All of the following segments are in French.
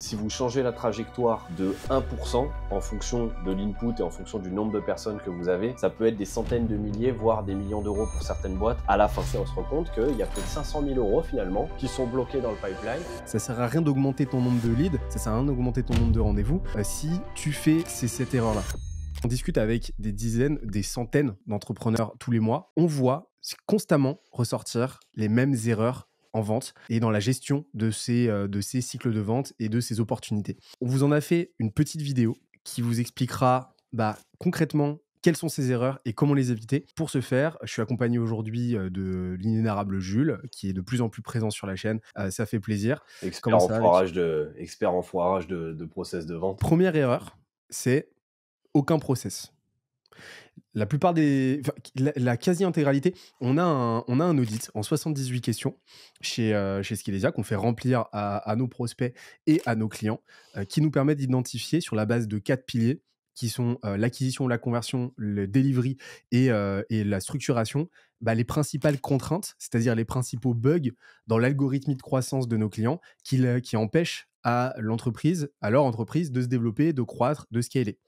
Si vous changez la trajectoire de 1% en fonction de l'input et en fonction du nombre de personnes que vous avez, ça peut être des centaines de milliers, voire des millions d'euros pour certaines boîtes. À la fin, on se rend compte qu'il y a plus de 500 000 euros finalement qui sont bloqués dans le pipeline. Ça sert à rien d'augmenter ton nombre de leads, ça sert à rien d'augmenter ton nombre de rendez-vous si tu fais cette erreur-là. On discute avec des dizaines, des centaines d'entrepreneurs tous les mois. On voit constamment ressortir les mêmes erreurs en vente et dans la gestion de ces cycles de vente et de ces opportunités. On vous en a fait une petite vidéo qui vous expliquera concrètement quelles sont ces erreurs et comment les éviter. Pour ce faire, je suis accompagné aujourd'hui de l'inénarrable Jules, qui est de plus en plus présent sur la chaîne. Ça fait plaisir. Expert en foirage de process de vente. Première erreur, c'est aucun process. La plupart la quasi-intégralité, on a un audit en 78 questions chez Skillesia qu'on fait remplir à nos prospects et à nos clients, qui nous permet d'identifier sur la base de 4 piliers qui sont l'acquisition, la conversion, le delivery et la structuration, les principales contraintes, c'est-à-dire les principaux bugs dans l'algorithme de croissance de nos clients qui empêchent à leur entreprise de se développer, de croître, de scaler.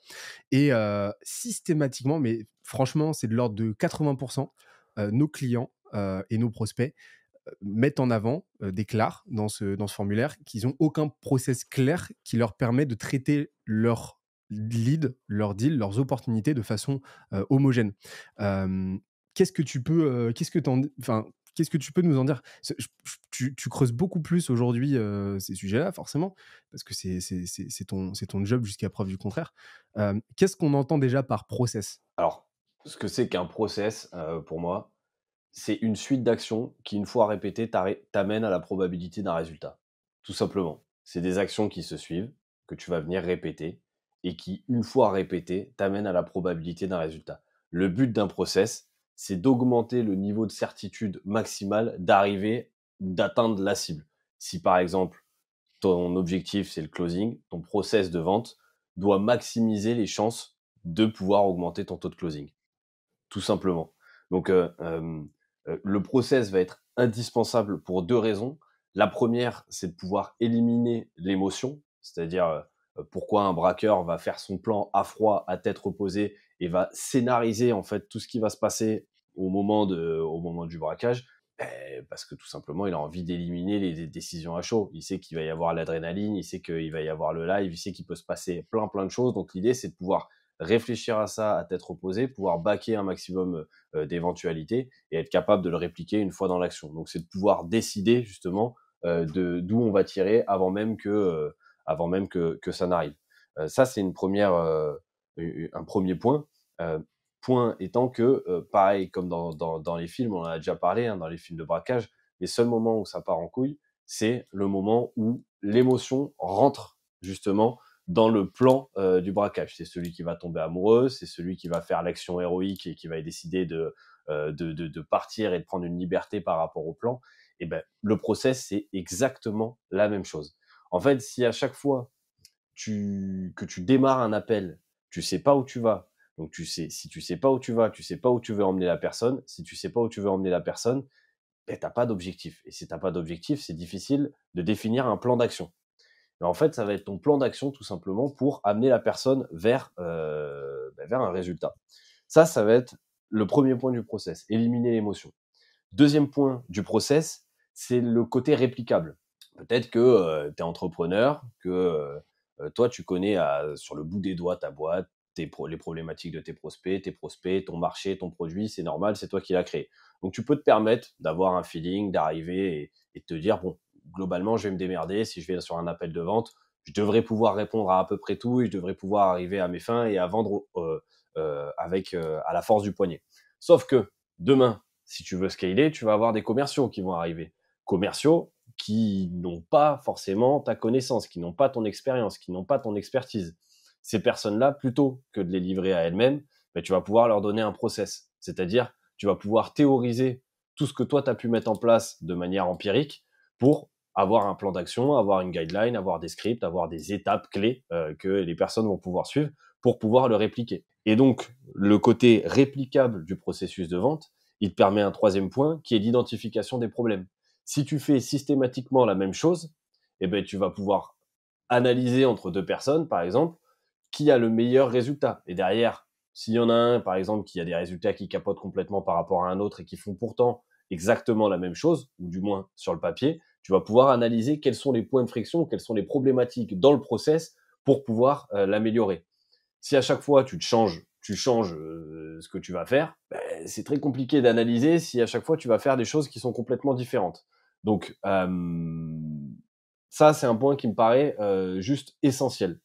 Et systématiquement, mais franchement, c'est de l'ordre de 80%, nos clients et nos prospects mettent en avant, déclarent dans ce formulaire qu'ils n'ont aucun process clair qui leur permet de traiter leurs leads, leurs deals, leurs opportunités de façon homogène. Qu'est-ce que tu peux nous en dire? Tu creuses beaucoup plus aujourd'hui ces sujets-là, forcément, parce que c'est ton job jusqu'à preuve du contraire. Qu'est-ce qu'on entend déjà par process? Alors, ce que c'est qu'un process, pour moi, c'est une suite d'actions qui, une fois répétées, t'amène à la probabilité d'un résultat. Tout simplement. C'est des actions qui se suivent, que tu vas venir répéter, et qui, une fois répétées, t'amènent à la probabilité d'un résultat. Le but d'un process, c'est d'augmenter le niveau de certitude maximale d'arriver, d'atteindre la cible. Si par exemple, ton objectif, c'est le closing, ton process de vente doit maximiser les chances de pouvoir augmenter ton taux de closing. Tout simplement. Donc, le process va être indispensable pour 2 raisons. La première, c'est de pouvoir éliminer l'émotion, c'est-à-dire, pourquoi un braqueur va faire son plan à froid, à tête reposée et va scénariser, en fait, tout ce qui va se passer au moment du braquage. Parce que tout simplement, il a envie d'éliminer les décisions à chaud. Il sait qu'il va y avoir l'adrénaline, il sait qu'il va y avoir le live, il sait qu'il peut se passer plein de choses. Donc l'idée, c'est de pouvoir réfléchir à ça à tête reposée, pouvoir baquer un maximum d'éventualités et être capable de le répliquer une fois dans l'action. Donc c'est de pouvoir décider justement d'où on va tirer avant même que ça n'arrive. Ça c'est un premier point. Point étant que pareil comme dans les films, on en a déjà parlé, hein, dans les films de braquage, les seuls moments où ça part en couille, c'est le moment où l'émotion rentre justement dans le plan du braquage. C'est celui qui va tomber amoureux, c'est celui qui va faire l'action héroïque et qui va décider de partir et de prendre une liberté par rapport au plan. Et ben, le process, c'est exactement la même chose. En fait, si à chaque fois que tu démarres un appel, tu sais pas où tu vas. Donc si tu sais pas où tu vas, tu sais pas où tu veux emmener la personne. Si tu sais pas où tu veux emmener la personne, ben, t'as pas d'objectif. Et si t'as pas d'objectif, c'est difficile de définir un plan d'action. Mais en fait, ça va être ton plan d'action tout simplement pour amener la personne vers un résultat. Ça va être le premier point du process, éliminer l'émotion. Deuxième point du process, c'est le côté réplicable. Peut-être que tu es entrepreneur, que toi, tu connais sur le bout des doigts ta boîte, les problématiques de tes prospects, ton marché, ton produit, c'est normal, c'est toi qui l'as créé. Donc, tu peux te permettre d'avoir un feeling, d'arriver et de te dire, bon, globalement, je vais me démerder. Si je vais sur un appel de vente, je devrais pouvoir répondre à peu près tout et je devrais pouvoir arriver à mes fins et à vendre à la force du poignet. Sauf que demain, si tu veux scaler, tu vas avoir des commerciaux qui vont arriver. Commerciaux qui n'ont pas forcément ta connaissance, qui n'ont pas ton expérience, qui n'ont pas ton expertise. Ces personnes-là, plutôt que de les livrer à elles-mêmes, tu vas pouvoir leur donner un process. C'est-à-dire, tu vas pouvoir théoriser tout ce que toi, tu as pu mettre en place de manière empirique pour avoir un plan d'action, avoir une guideline, avoir des scripts, avoir des étapes clés que les personnes vont pouvoir suivre pour pouvoir le répliquer. Et donc, le côté réplicable du processus de vente, il te permet un troisième point qui est l'identification des problèmes. Si tu fais systématiquement la même chose, tu vas pouvoir analyser entre deux personnes, par exemple, qui a le meilleur résultat. Et derrière, s'il y en a un, par exemple, qui a des résultats qui capotent complètement par rapport à un autre et qui font pourtant exactement la même chose, ou du moins sur le papier, tu vas pouvoir analyser quels sont les points de friction, quelles sont les problématiques dans le process pour pouvoir l'améliorer. Si à chaque fois tu changes ce que tu vas faire, c'est très compliqué d'analyser si à chaque fois tu vas faire des choses qui sont complètement différentes. Donc ça, c'est un point qui me paraît juste essentiel.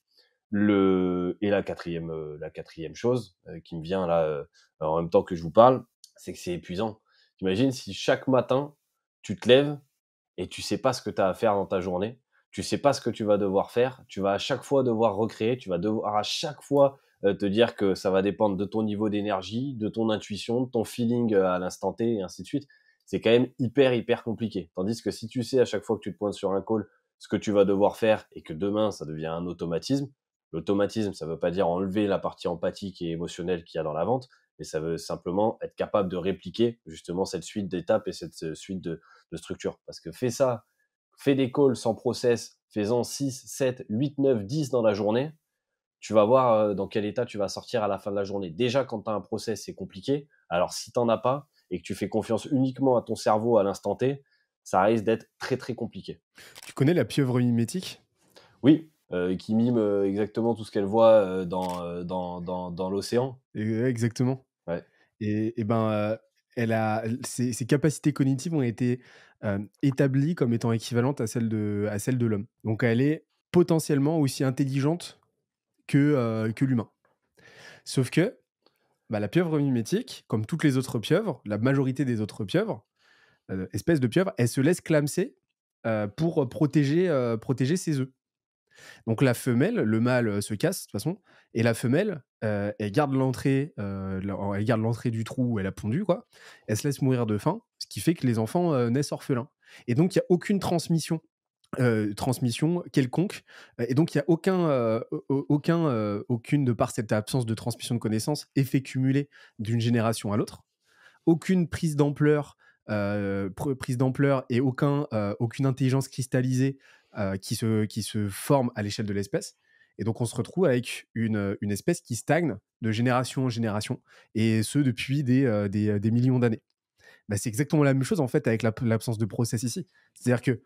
Et la quatrième chose qui me vient là en même temps que je vous parle, c'est que c'est épuisant. T'imagines si chaque matin tu te lèves et tu sais pas ce que tu as à faire dans ta journée, tu sais pas ce que tu vas devoir faire, tu vas à chaque fois devoir recréer, tu vas devoir à chaque fois te dire que ça va dépendre de ton niveau d'énergie, de ton intuition, de ton feeling à l'instant T et ainsi de suite. C'est quand même hyper compliqué. Tandis que si tu sais à chaque fois que tu te pointes sur un call ce que tu vas devoir faire et que demain ça devient un automatisme, l'automatisme ça veut pas dire enlever la partie empathique et émotionnelle qu'il y a dans la vente, mais ça veut simplement être capable de répliquer justement cette suite d'étapes et cette suite de structure. Parce que fais des calls sans process, fais-en 6, 7, 8, 9, 10 dans la journée, tu vas voir dans quel état tu vas sortir à la fin de la journée. Déjà, quand tu as un process, c'est compliqué. Alors, si tu n'en as pas et que tu fais confiance uniquement à ton cerveau à l'instant T, ça risque d'être très compliqué. Tu connais la pieuvre mimétique? Oui, qui mime exactement tout ce qu'elle voit dans l'océan. Exactement. Ouais. Et ben, ses capacités cognitives ont été, établies comme étant équivalentes à celles de l'homme. Donc elle est potentiellement aussi intelligente que l'humain. Sauf que, bah, la pieuvre mimétique, comme toutes les autres pieuvres, la majorité des autres pieuvres, espèces de pieuvres, elle se laisse clamser, pour protéger ses œufs. Donc la femelle, le mâle se casse de toute façon, et la femelle, elle garde l'entrée du trou où elle a pondu, quoi. Elle se laisse mourir de faim, ce qui fait que les enfants naissent orphelins. Et donc il y a aucune transmission quelconque, et donc il y a aucune, de par cette absence de transmission de connaissances, effet cumulé d'une génération à l'autre, aucune prise d'ampleur et aucune intelligence cristallisée qui se forme à l'échelle de l'espèce. Et donc on se retrouve avec une espèce qui stagne de génération en génération, et ce depuis des millions d'années. Bah, c'est exactement la même chose en fait avec l'absence de process ici. C'est-à-dire que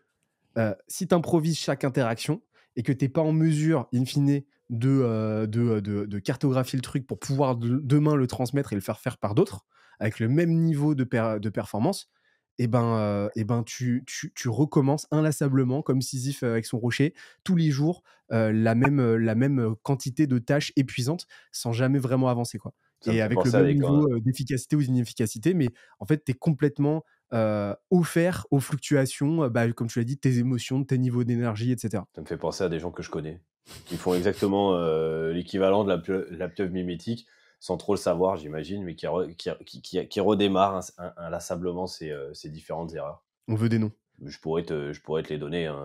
si tu improvises chaque interaction et que tu n'es pas en mesure, in fine, de cartographier le truc pour pouvoir demain le transmettre et le faire faire par d'autres, avec le même niveau de performance, tu recommences inlassablement, comme Sisyphe avec son rocher, tous les jours, la même quantité de tâches épuisantes sans jamais vraiment avancer, quoi. Ça me Et fait avec le penser même avec niveau d'efficacité ou d'inefficacité, mais en fait, tu es complètement offert aux fluctuations, comme tu l'as dit, de tes émotions, de tes niveaux d'énergie, etc. ça me fait penser à des gens que je connais, qui font exactement l'équivalent de la pieuvre mimétique, sans trop le savoir, j'imagine, mais qui redémarrent inlassablement ces différentes erreurs. On veut des noms. Je pourrais te les donner hein,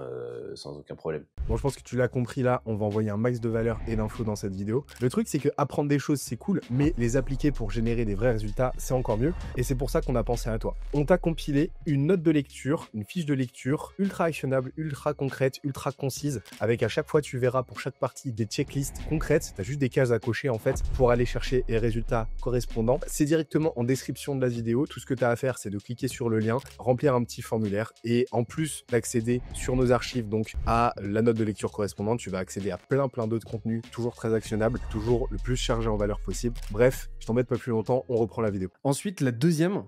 sans aucun problème. Bon, je pense que tu l'as compris là, on va envoyer un max de valeur et d'infos dans cette vidéo. Le truc, c'est que apprendre des choses, c'est cool, mais les appliquer pour générer des vrais résultats, c'est encore mieux. Et c'est pour ça qu'on a pensé à toi. On t'a compilé une note de lecture, une fiche de lecture ultra actionnable, ultra concrète, ultra concise, avec à chaque fois, tu verras pour chaque partie des checklists concrètes. T'as juste des cases à cocher en fait pour aller chercher les résultats correspondants. C'est directement en description de la vidéo. Tout ce que tu as à faire, c'est de cliquer sur le lien, remplir un petit formulaire et en plus d'accéder sur nos archives donc à la note de lecture correspondante, tu vas accéder à plein d'autres contenus, toujours très actionnables, toujours le plus chargé en valeur possible. Bref, je t'embête pas plus longtemps, on reprend la vidéo. Ensuite, la deuxième,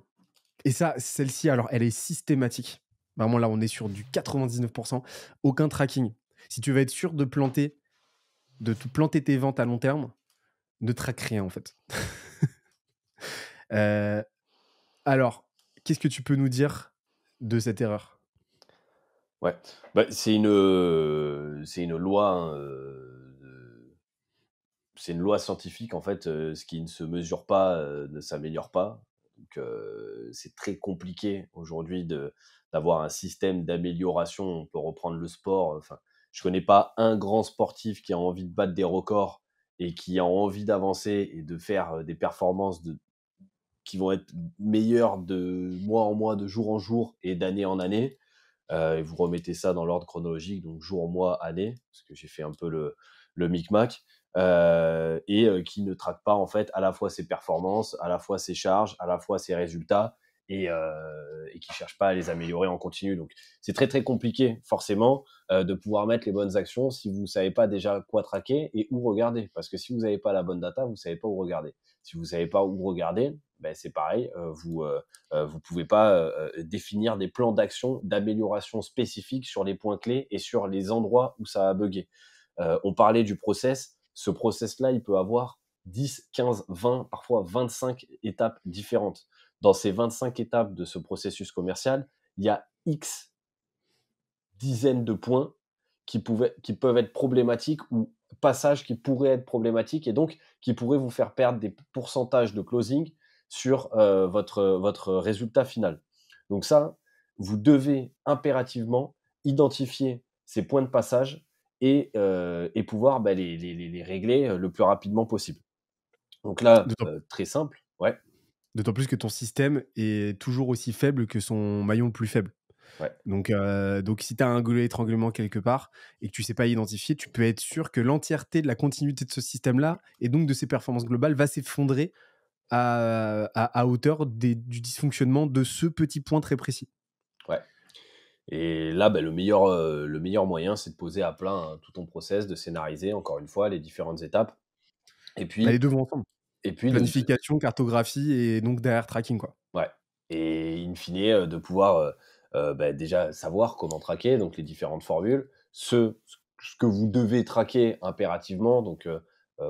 et ça, celle-ci, alors, elle est systématique. Vraiment, là, on est sur du 99%. Aucun tracking. Si tu veux être sûr de te planter tes ventes à long terme, ne traque rien, en fait. Alors, qu'est-ce que tu peux nous dire de cette erreur? Ouais, c'est une loi, hein, c'est une loi scientifique en fait, ce qui ne se mesure pas, ne s'améliore pas. Donc c'est très compliqué aujourd'hui d'avoir un système d'amélioration. On peut reprendre le sport, enfin, je connais pas un grand sportif qui a envie de battre des records et qui a envie d'avancer et de faire, des performances qui vont être meilleures de mois en mois, de jour en jour et d'année en année, et vous remettez ça dans l'ordre chronologique, donc jour, mois, année, parce que j'ai fait un peu le micmac, et qui ne traque pas en fait à la fois ses performances, à la fois ses charges, à la fois ses résultats, et qui cherche pas à les améliorer en continu. Donc c'est très très compliqué forcément de pouvoir mettre les bonnes actions si vous savez pas déjà quoi traquer et où regarder. Parce que si vous n'avez pas la bonne data, vous savez pas où regarder. Si vous savez pas où regarder, ben c'est pareil, vous pouvez pas définir des plans d'action, d'amélioration spécifiques sur les points clés et sur les endroits où ça a bugué. On parlait du process. Ce process-là, il peut avoir 10, 15, 20, parfois 25 étapes différentes. Dans ces 25 étapes de ce processus commercial, il y a X dizaines de points qui peuvent être problématiques ou passages qui pourraient être problématiques et donc qui pourraient vous faire perdre des pourcentages de closing sur votre résultat final. Donc ça, vous devez impérativement identifier ces points de passage et pouvoir les régler le plus rapidement possible. Donc là, D'autant très simple, ouais, d'autant plus que ton système est toujours aussi faible que son maillon le plus faible. ouais. Donc si tu as un goulot d'étranglement quelque part et que tu sais pas identifier, tu peux être sûr que l'entièreté de la continuité de ce système-là et donc de ses performances globales va s'effondrer à hauteur du dysfonctionnement de ce petit point très précis. Ouais. Et là, le meilleur moyen, c'est de poser à plat tout ton process, de scénariser, encore une fois, les différentes étapes. Et Bah, puis, les 2 vont ensemble. et puis Planification, cartographie et donc derrière tracking, quoi. ouais. Et in fine, de pouvoir déjà savoir comment traquer, donc les différentes formules, ce que vous devez traquer impérativement, donc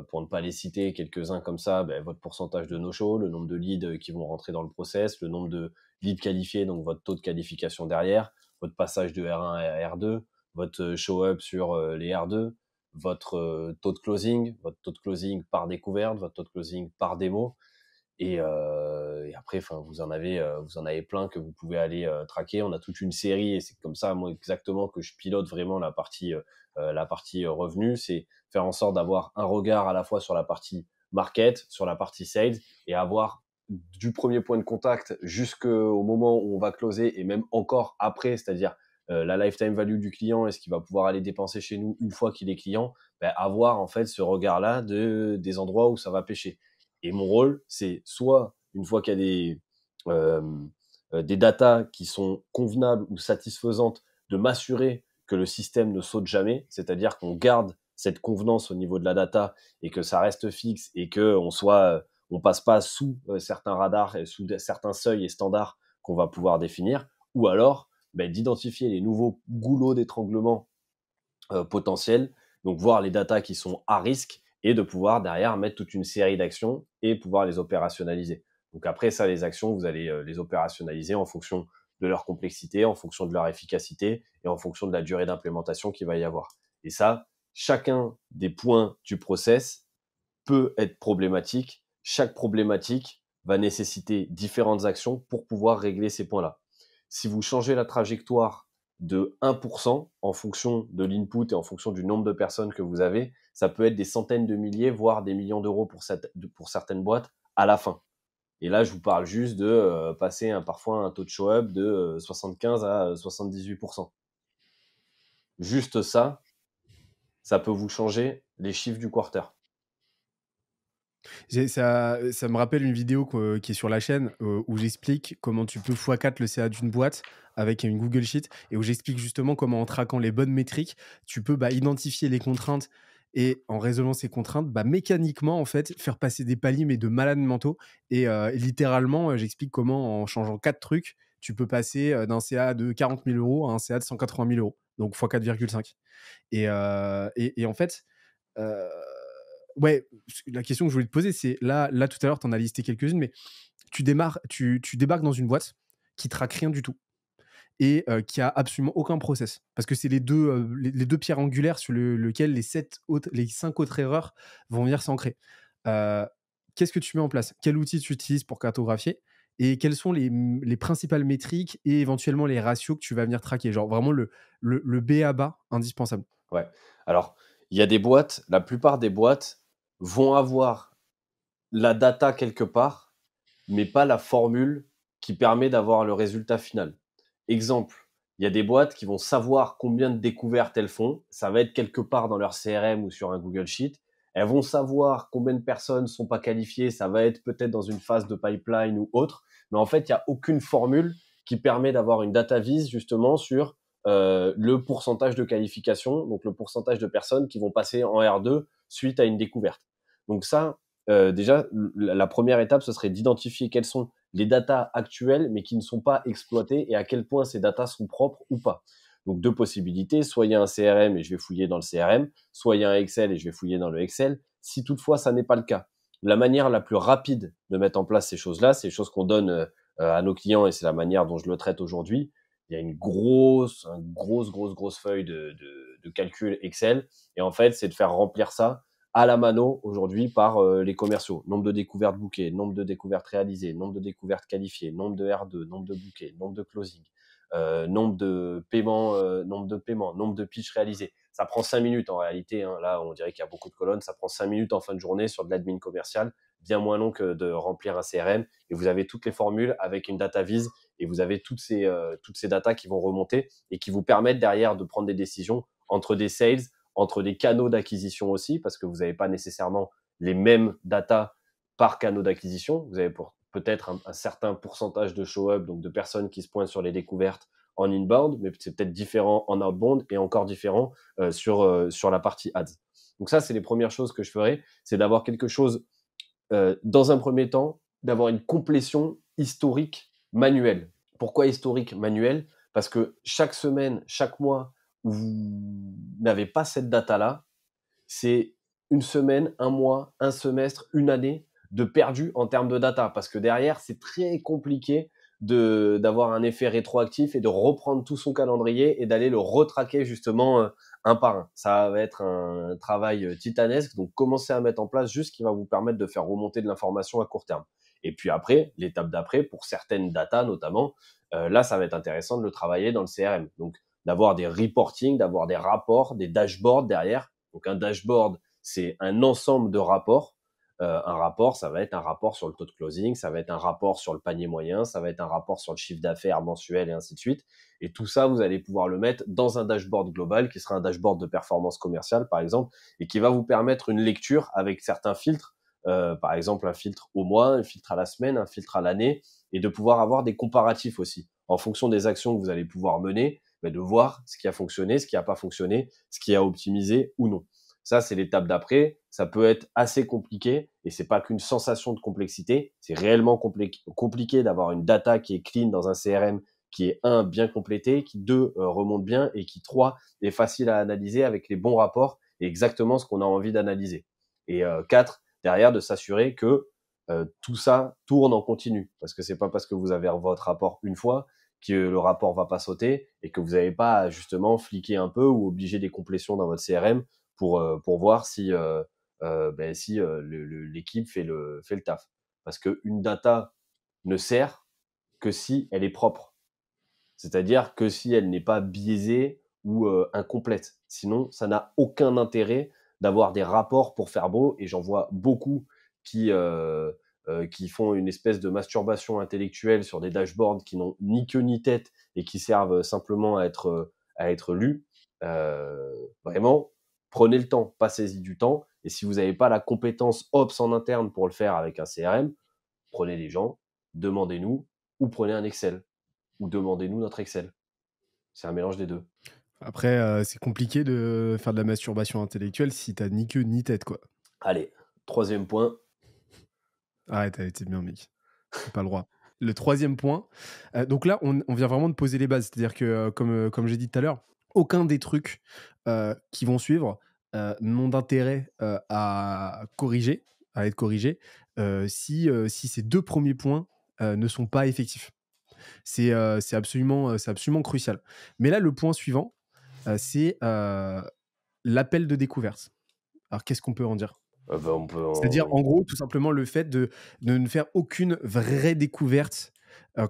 pour ne pas les citer quelques-uns comme ça, votre pourcentage de no-show, le nombre de leads qui vont rentrer dans le process, le nombre de leads qualifiés, donc votre taux de qualification derrière, votre passage de R1 à R2, votre show-up sur les R2, votre votre taux de closing par découverte, votre taux de closing par démo, et après, enfin, vous en avez plein que vous pouvez aller traquer. On a toute une série et c'est comme ça, moi, exactement, que je pilote vraiment la partie revenu. C'est faire en sorte d'avoir un regard à la fois sur la partie market, sur la partie sales, et avoir du premier point de contact jusqu'au moment où on va closer et même encore après, c'est-à-dire la lifetime value du client et ce qu'il va pouvoir aller dépenser chez nous une fois qu'il est client, avoir en fait ce regard-là des endroits où ça va pêcher. Et mon rôle, c'est soit, une fois qu'il y a des datas qui sont convenables ou satisfaisantes, de m'assurer que le système ne saute jamais, c'est-à-dire qu'on garde cette convenance au niveau de la data et que ça reste fixe et on passe pas sous certains radars et sous certains seuils et standards qu'on va pouvoir définir, ou alors d'identifier les nouveaux goulots d'étranglement potentiels, donc voir les datas qui sont à risque et de pouvoir derrière mettre toute une série d'actions et pouvoir les opérationnaliser. Donc après ça, les actions, vous allez les opérationnaliser en fonction de leur complexité, en fonction de leur efficacité et en fonction de la durée d'implémentation qu'il va y avoir. Et ça, chacun des points du process peut être problématique. Chaque problématique va nécessiter différentes actions pour pouvoir régler ces points-là. Si vous changez la trajectoire de 1% en fonction de l'input et en fonction du nombre de personnes que vous avez, ça peut être des centaines de milliers, voire des millions d'euros pour certaines boîtes à la fin. Et là, je vous parle juste de passer parfois un taux de show-up de 75 à 78%. Juste ça, ça peut vous changer les chiffres du quarter. Ça me rappelle une vidéo qui est sur la chaîne où j'explique comment tu peux x4 le CA d'une boîte avec une Google Sheet et où j'explique justement comment en traquant les bonnes métriques, tu peux identifier les contraintes et en résolvant ces contraintes, mécaniquement en fait faire passer des paliers mais de malades mentaux et littéralement j'explique comment en changeant 4 trucs, tu peux passer d'un CA de 40 000 euros à un CA de 180 000 euros, donc x 4,5. Et en fait, euh, ouais, la question que je voulais te poser, c'est là tout à l'heure, tu en as listé quelques-unes, mais tu débarques dans une boîte qui traque rien du tout et qui a absolument aucun process. Parce que c'est les deux pierres angulaires sur lequel les 5 autres erreurs vont venir s'ancrer. Euh, Qu'est-ce que tu mets en place? Quel outil tu utilises pour cartographier? Et quelles sont les principales métriques et éventuellement les ratios que tu vas venir traquer? Genre vraiment le B à bas indispensable. Ouais. Alors, il y a des boîtes, la plupart des boîtes vont avoir la data quelque part, mais pas la formule qui permet d'avoir le résultat final. Exemple, Il y a des boîtes qui vont savoir combien de découvertes elles font. Ça va être quelque part dans leur CRM ou sur un Google Sheet. Elles vont savoir combien de personnes sont pas qualifiées. Ça va être peut-être dans une phase de pipeline ou autre. Mais en fait, il n'y a aucune formule qui permet d'avoir une data vise justement sur le pourcentage de qualification, donc le pourcentage de personnes qui vont passer en R2 suite à une découverte. Donc ça, déjà, la première étape, ce serait d'identifier quelles sont les datas actuelles, mais qui ne sont pas exploitées et à quel point ces datas sont propres ou pas. Donc, deux possibilités. Soit il y a un CRM et je vais fouiller dans le CRM, soit il y a un Excel et je vais fouiller dans le Excel. Si toutefois, ça n'est pas le cas, la manière la plus rapide de mettre en place ces choses-là, c'est les choses qu'on donne à nos clients et c'est la manière dont je le traite aujourd'hui. Il y a une grosse feuille de calcul Excel. Et en fait, c'est de faire remplir ça à la mano aujourd'hui par les commerciaux. Nombre de découvertes bookées, nombre de découvertes réalisées, nombre de découvertes qualifiées, nombre de R2, nombre de bookés, nombre de closing, nombre de paiements, nombre de pitch réalisés. Ça prend 5 minutes en réalité. Hein. Là, on dirait qu'il y a beaucoup de colonnes. Ça prend 5 minutes en fin de journée sur de l'admin commercial, bien moins long que de remplir un CRM. Et vous avez toutes les formules avec une data vise et vous avez toutes ces datas qui vont remonter et qui vous permettent derrière de prendre des décisions entre des sales, entre des canaux d'acquisition aussi, parce que vous n'avez pas nécessairement les mêmes datas par canaux d'acquisition. Vous avez peut-être un certain pourcentage de show-up, donc de personnes qui se pointent sur les découvertes en inbound, mais c'est peut-être différent en outbound et encore différent sur la partie ads. Donc ça, c'est les premières choses que je ferais, c'est d'avoir quelque chose, dans un premier temps, d'avoir une complétion historique manuelle. Pourquoi historique manuelle ? Parce que chaque semaine, chaque mois, où vous n'avez pas cette data-là, c'est une semaine, un mois, un semestre, une année de perdu en termes de data. Parce que derrière, c'est très compliqué d'avoir un effet rétroactif et de reprendre tout son calendrier et d'aller le retraquer justement un par un. Ça va être un travail titanesque. Donc, commencez à mettre en place juste ce qui va vous permettre de faire remonter de l'information à court terme. Et puis après, l'étape d'après, pour certaines datas notamment, là, ça va être intéressant de le travailler dans le CRM. Donc, d'avoir des reporting, d'avoir des rapports, des dashboards derrière. Donc, un dashboard, c'est un ensemble de rapports. Un rapport, ça va être un rapport sur le taux de closing, ça va être un rapport sur le panier moyen, ça va être un rapport sur le chiffre d'affaires mensuel et ainsi de suite. Et tout ça, vous allez pouvoir le mettre dans un dashboard global qui sera un dashboard de performance commerciale, par exemple, et qui va vous permettre une lecture avec certains filtres, par exemple un filtre au mois, un filtre à la semaine, un filtre à l'année, et de pouvoir avoir des comparatifs aussi en fonction des actions que vous allez pouvoir mener, mais de voir ce qui a fonctionné, ce qui n'a pas fonctionné, ce qui a optimisé ou non. Ça, c'est l'étape d'après. Ça peut être assez compliqué et c'est pas qu'une sensation de complexité. C'est réellement compliqué d'avoir une data qui est clean dans un CRM qui est, un, bien complété, qui, deux, remonte bien et qui, trois, est facile à analyser avec les bons rapports et exactement ce qu'on a envie d'analyser. Et quatre, derrière, de s'assurer que tout ça tourne en continu. Parce que c'est pas parce que vous avez votre rapport une fois que le rapport va pas sauter et que vous n'avez pas justement fliquer un peu ou obliger des complétions dans votre CRM pour voir si l'équipe fait le taf. Parce qu'une data ne sert que si elle est propre. C'est-à-dire que si elle n'est pas biaisée ou incomplète. Sinon, ça n'a aucun intérêt d'avoir des rapports pour faire beau. Et j'en vois beaucoup qui font une espèce de masturbation intellectuelle sur des dashboards qui n'ont ni queue ni tête et qui servent simplement à être lus. Vraiment, prenez le temps, passez-y du temps. Et si vous n'avez pas la compétence Ops en interne pour le faire avec un CRM, prenez les gens, demandez-nous, ou prenez un Excel, ou demandez-nous notre Excel. C'est un mélange des deux. Après, c'est compliqué de faire de la masturbation intellectuelle si t'as ni queue ni tête, quoi. Allez, troisième point. Arrête, t'es bien, mec. T'as pas le droit. Le troisième point, donc là, on vient vraiment de poser les bases. C'est-à-dire que, comme j'ai dit tout à l'heure, aucun des trucs qui vont suivre n'ont d'intérêt à être corrigés, si ces deux premiers points ne sont pas effectifs. C'est absolument crucial. Mais là, le point suivant, c'est l'appel de découverte. Alors, qu'est-ce qu'on peut en dire ? C'est-à-dire, en gros, tout simplement le fait de ne faire aucune vraie découverte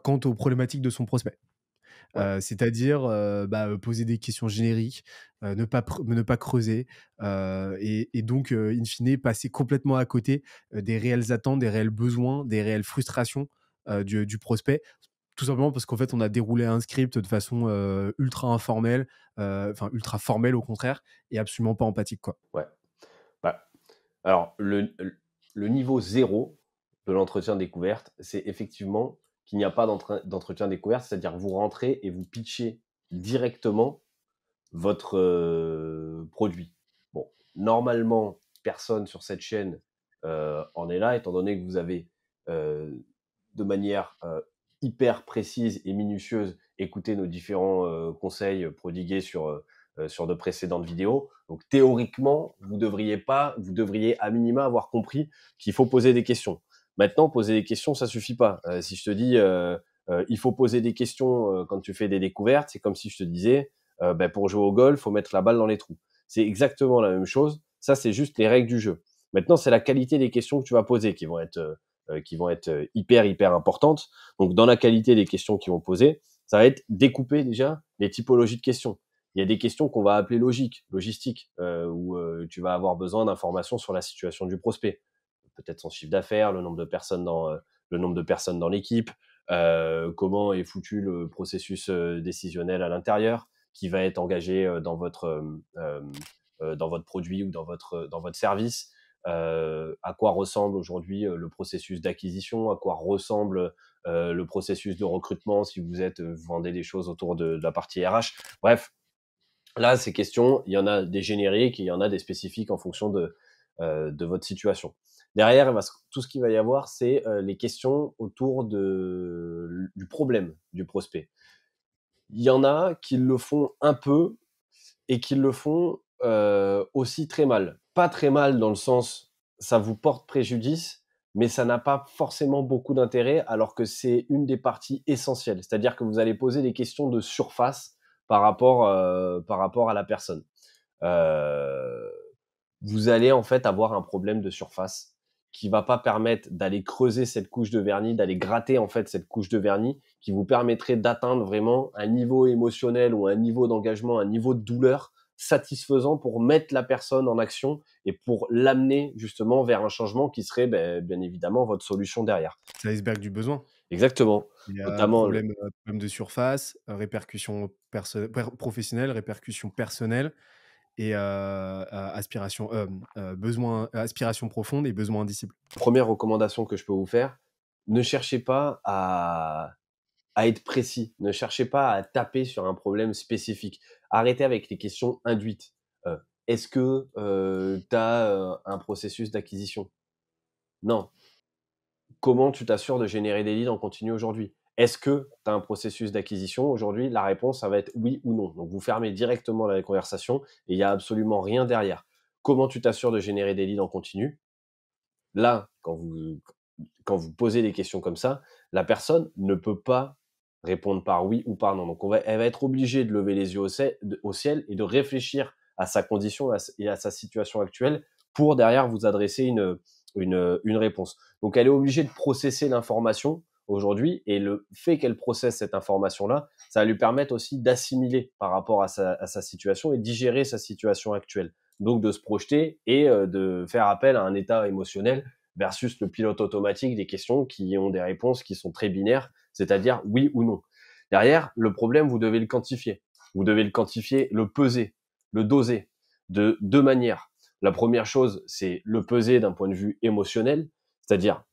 quant aux problématiques de son prospect. Ouais. C'est-à-dire poser des questions génériques, ne pas creuser, et donc, in fine, passer complètement à côté des réelles attentes, des réels besoins, des réelles frustrations du prospect, Tout simplement parce qu'en fait, on a déroulé un script de façon ultra informelle, enfin ultra formelle au contraire, et absolument pas empathique, quoi. Ouais. Bah, alors, le niveau zéro de l'entretien découverte, c'est effectivement qu'il n'y a pas d'entretien découverte, c'est-à-dire que vous rentrez et vous pitchez directement votre produit. Bon, normalement, personne sur cette chaîne en est là, étant donné que vous avez euh, de manière hyper précise et minutieuse écouté nos différents conseils prodigués sur de précédentes vidéos. Donc théoriquement, vous devriez à minima avoir compris qu'il faut poser des questions. Maintenant, poser des questions, ça suffit pas. Si je te dis il faut poser des questions quand tu fais des découvertes, c'est comme si je te disais pour jouer au golf, faut mettre la balle dans les trous. C'est exactement la même chose. Ça, c'est juste les règles du jeu. Maintenant, c'est la qualité des questions que tu vas poser qui vont être hyper importantes. Donc, dans la qualité des questions qu'ils vont poser, ça va être découper déjà les typologies de questions. Il y a des questions qu'on va appeler logistiques, où tu vas avoir besoin d'informations sur la situation du prospect, peut-être son chiffre d'affaires, le nombre de personnes dans l'équipe, comment est foutu le processus décisionnel à l'intérieur, qui va être engagé dans votre produit ou dans votre service, à quoi ressemble aujourd'hui le processus d'acquisition, à quoi ressemble le processus de recrutement si vous vendez des choses autour de la partie RH. Bref, là, ces questions, il y en a des génériques et il y en a des spécifiques en fonction de votre situation. Derrière, tout ce qu'il va y avoir, c'est les questions autour du problème du prospect. Il y en a qui le font un peu et qui le font aussi très mal. Pas très mal dans le sens, ça vous porte préjudice, mais ça n'a pas forcément beaucoup d'intérêt, alors que c'est une des parties essentielles. C'est-à-dire que vous allez poser des questions de surface par rapport à la personne. Vous allez en fait avoir un problème de surface qui va pas permettre d'aller creuser cette couche de vernis, d'aller gratter en fait cette couche de vernis qui vous permettrait d'atteindre vraiment un niveau émotionnel ou un niveau d'engagement, un niveau de douleur satisfaisant pour mettre la personne en action et pour l'amener justement vers un changement qui serait bien évidemment votre solution derrière. C'est l'iceberg du besoin. Exactement. Il y a Notamment, problème de surface, répercussions professionnelles, répercussions personnelles et aspiration profonde et besoin indicible. première recommandation que je peux vous faire, ne cherchez pas à être précis. Ne cherchez pas à taper sur un problème spécifique. Arrêtez avec les questions induites. Est-ce que tu as un processus d'acquisition? Non. Comment tu t'assures de générer des leads en continu aujourd'hui? Est-ce que tu as un processus d'acquisition aujourd'hui? La réponse, ça va être oui ou non. Donc, vous fermez directement la conversation et il n'y a absolument rien derrière. Comment tu t'assures de générer des leads en continu? Là, quand vous posez des questions comme ça, la personne ne peut pas répondre par oui ou par non. Donc, elle va être obligée de lever les yeux au ciel et de réfléchir à sa condition et à sa situation actuelle pour derrière vous adresser une réponse. Donc, elle est obligée de processer l'information aujourd'hui et le fait qu'elle processe cette information-là, ça va lui permettre aussi d'assimiler par rapport à sa situation et digérer sa situation actuelle. Donc, de se projeter et de faire appel à un état émotionnel versus le pilote automatique des questions qui ont des réponses qui sont très binaires, c'est-à-dire oui ou non. Derrière, le problème, vous devez le quantifier. Vous devez le quantifier, le peser, le doser de deux manières. La première chose, c'est le peser d'un point de vue émotionnel, c'est-à-dire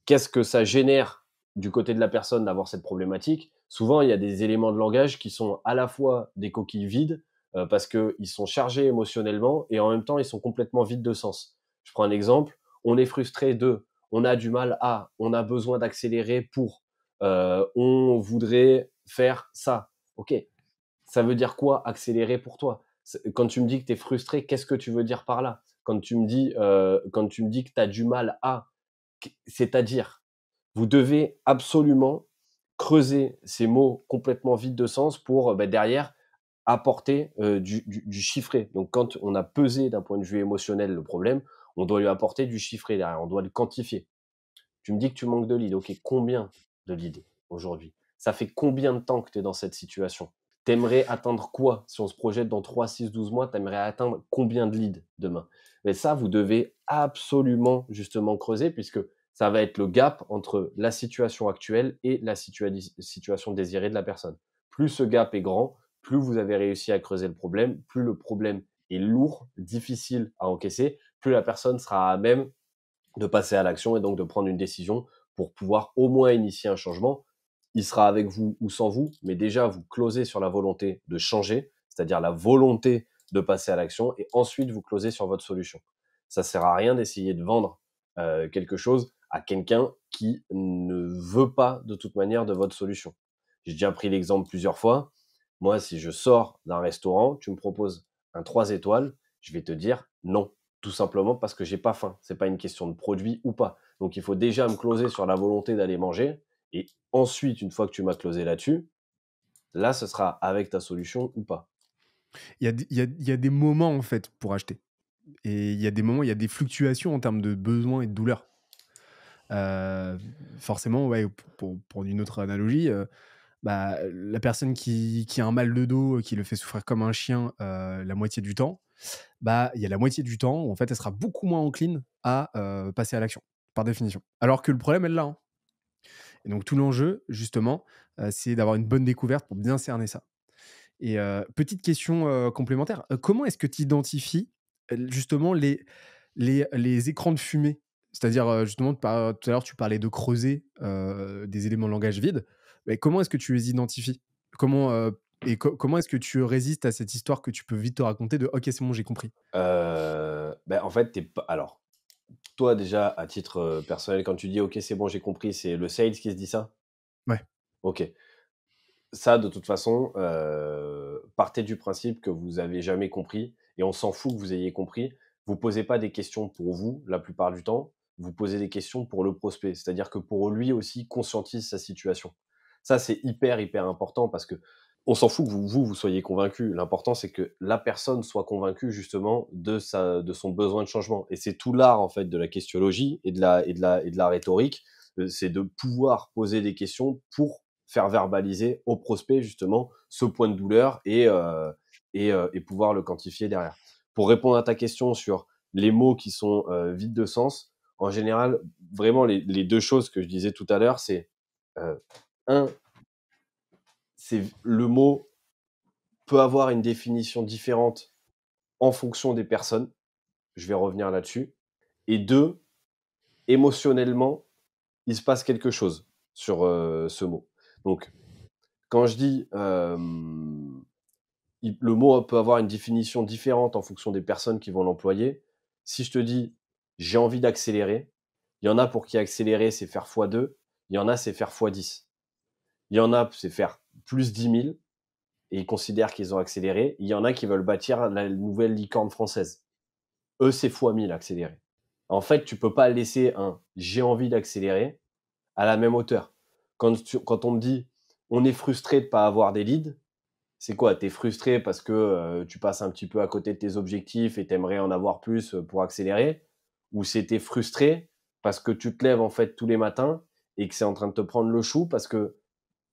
qu'est-ce que ça génère du côté de la personne d'avoir cette problématique. Souvent, il y a des éléments de langage qui sont à la fois des coquilles vides, parce qu'ils sont chargés émotionnellement et en même temps, ils sont complètement vides de sens. Je prends un exemple. On est frustré on a du mal on a besoin d'accélérer on voudrait faire ça. Ok, ça veut dire quoi accélérer pour toi? Quand tu me dis que tu es frustré, qu'est-ce que tu veux dire par là? Quand tu me dis que tu as du mal c'est-à-dire, vous devez absolument creuser ces mots complètement vides de sens pour derrière apporter du chiffré. Donc, quand on a pesé d'un point de vue émotionnel le problème, on doit lui apporter du chiffré derrière, on doit le quantifier. Tu me dis que tu manques de leads. Ok, combien de leads aujourd'hui? Ça fait combien de temps que tu es dans cette situation? T'aimerais atteindre quoi? Si on se projette dans 3, 6, 12 mois, t'aimerais atteindre combien de leads demain? Mais ça, vous devez absolument justement creuser puisque ça va être le gap entre la situation actuelle et la situation désirée de la personne. Plus ce gap est grand, plus vous avez réussi à creuser le problème, plus le problème est lourd, difficile à encaisser, plus la personne sera à même de passer à l'action et donc de prendre une décision pour pouvoir au moins initier un changement. Il sera avec vous ou sans vous, mais déjà vous closez sur la volonté de changer, c'est-à-dire la volonté de passer à l'action, et ensuite vous closez sur votre solution. Ça sert à rien d'essayer de vendre quelque chose à quelqu'un qui ne veut pas de toute manière de votre solution. J'ai déjà pris l'exemple plusieurs fois. Moi, si je sors d'un restaurant, tu me proposes un 3 étoiles, je vais te dire non, tout simplement parce que j'ai pas faim. C'est pas une question de produit ou pas. Donc il faut déjà me closer sur la volonté d'aller manger, et ensuite, une fois que tu m'as closé là-dessus, là, ce sera avec ta solution ou pas. Il y a des moments, en fait, pour acheter. Et il y a des moments, il y a des fluctuations en termes de besoins et de douleurs. Euh, Forcément, ouais, pour une autre analogie, bah, la personne qui a un mal de dos, qui le fait souffrir comme un chien la moitié du temps, bah, il y a la moitié du temps où en fait, elle sera beaucoup moins encline à passer à l'action, par définition. Alors que le problème, elle l'a, hein. Et donc tout l'enjeu, justement, c'est d'avoir une bonne découverte pour bien cerner ça. Et petite question complémentaire, comment est-ce que tu identifies justement les écrans de fumée? C'est-à-dire, justement, tout à l'heure, tu parlais de creuser des éléments de langage vides. Mais comment est-ce que tu les identifies? Comment, comment est-ce que tu résistes à cette histoire que tu peux vite te raconter de OK, c'est bon, j'ai compris? En fait, alors, toi, déjà, à titre personnel, quand tu dis ok, c'est bon, j'ai compris, c'est le sales qui se dit ça? Ouais. Ok. Ça, de toute façon, partez du principe que vous avez jamais compris, et on s'en fout que vous ayez compris. Vous posez pas des questions pour vous, la plupart du temps, vous posez des questions pour le prospect. C'est-à-dire que pour lui aussi conscientise sa situation. Ça, c'est hyper, hyper important parce que on s'en fout que vous soyez convaincu. L'important, c'est que la personne soit convaincue justement de son besoin de changement. Et c'est tout l'art, en fait, de la questionologie et de la rhétorique. C'est de pouvoir poser des questions pour faire verbaliser au prospect justement ce point de douleur et pouvoir le quantifier derrière. Pour répondre à ta question sur les mots qui sont vides de sens, en général, vraiment les deux choses que je disais tout à l'heure, c'est un, c'est le mot peut avoir une définition différente en fonction des personnes. Je vais revenir là-dessus. Et deux, émotionnellement, il se passe quelque chose sur ce mot. Donc, quand je dis le mot peut avoir une définition différente en fonction des personnes qui vont l'employer. Si je te dis j'ai envie d'accélérer, il y en a pour qui accélérer c'est faire x2, il y en a c'est faire x10. Il y en a c'est faire plus 10 000 et ils considèrent qu'ils ont accéléré. Il y en a qui veulent bâtir la nouvelle licorne française. Eux c'est x1000 accélérer. En fait, tu peux pas laisser un j'ai envie d'accélérer à la même hauteur. Quand on me dit on est frustré de pas avoir des leads, c'est quoi? Tu es frustré parce que tu passes un petit peu à côté de tes objectifs et tu aimerais en avoir plus pour accélérer? Ou c'est tu es frustré parce que tu te lèves en fait tous les matins et que c'est en train de te prendre le chou parce que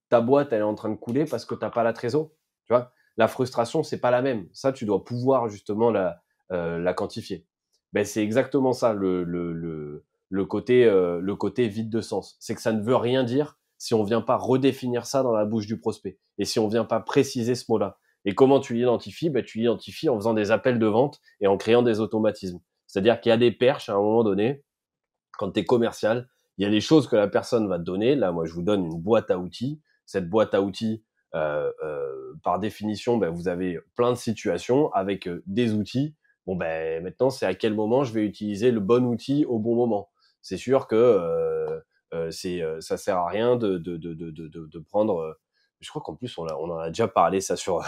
ta boîte elle est en train de couler parce que tu as pas la trésor? Tu vois? La frustration, c'est pas la même. Ça, tu dois pouvoir justement la quantifier. Ben, c'est exactement ça le côté vide de sens. C'est que ça ne veut rien dire si on vient pas redéfinir ça dans la bouche du prospect et si on vient pas préciser ce mot-là. Et comment tu l'identifies? Ben, tu l'identifies en faisant des appels de vente et en créant des automatismes. C'est-à-dire qu'il y a des perches à un moment donné, quand tu es commercial, il y a des choses que la personne va te donner. Là, moi, je vous donne une boîte à outils. Cette boîte à outils, par définition, ben, vous avez plein de situations avec des outils. Bon, ben, maintenant, c'est à quel moment je vais utiliser le bon outil au bon moment. C'est sûr que ça sert à rien de prendre. Je crois qu'en plus, on en a déjà parlé ça sur,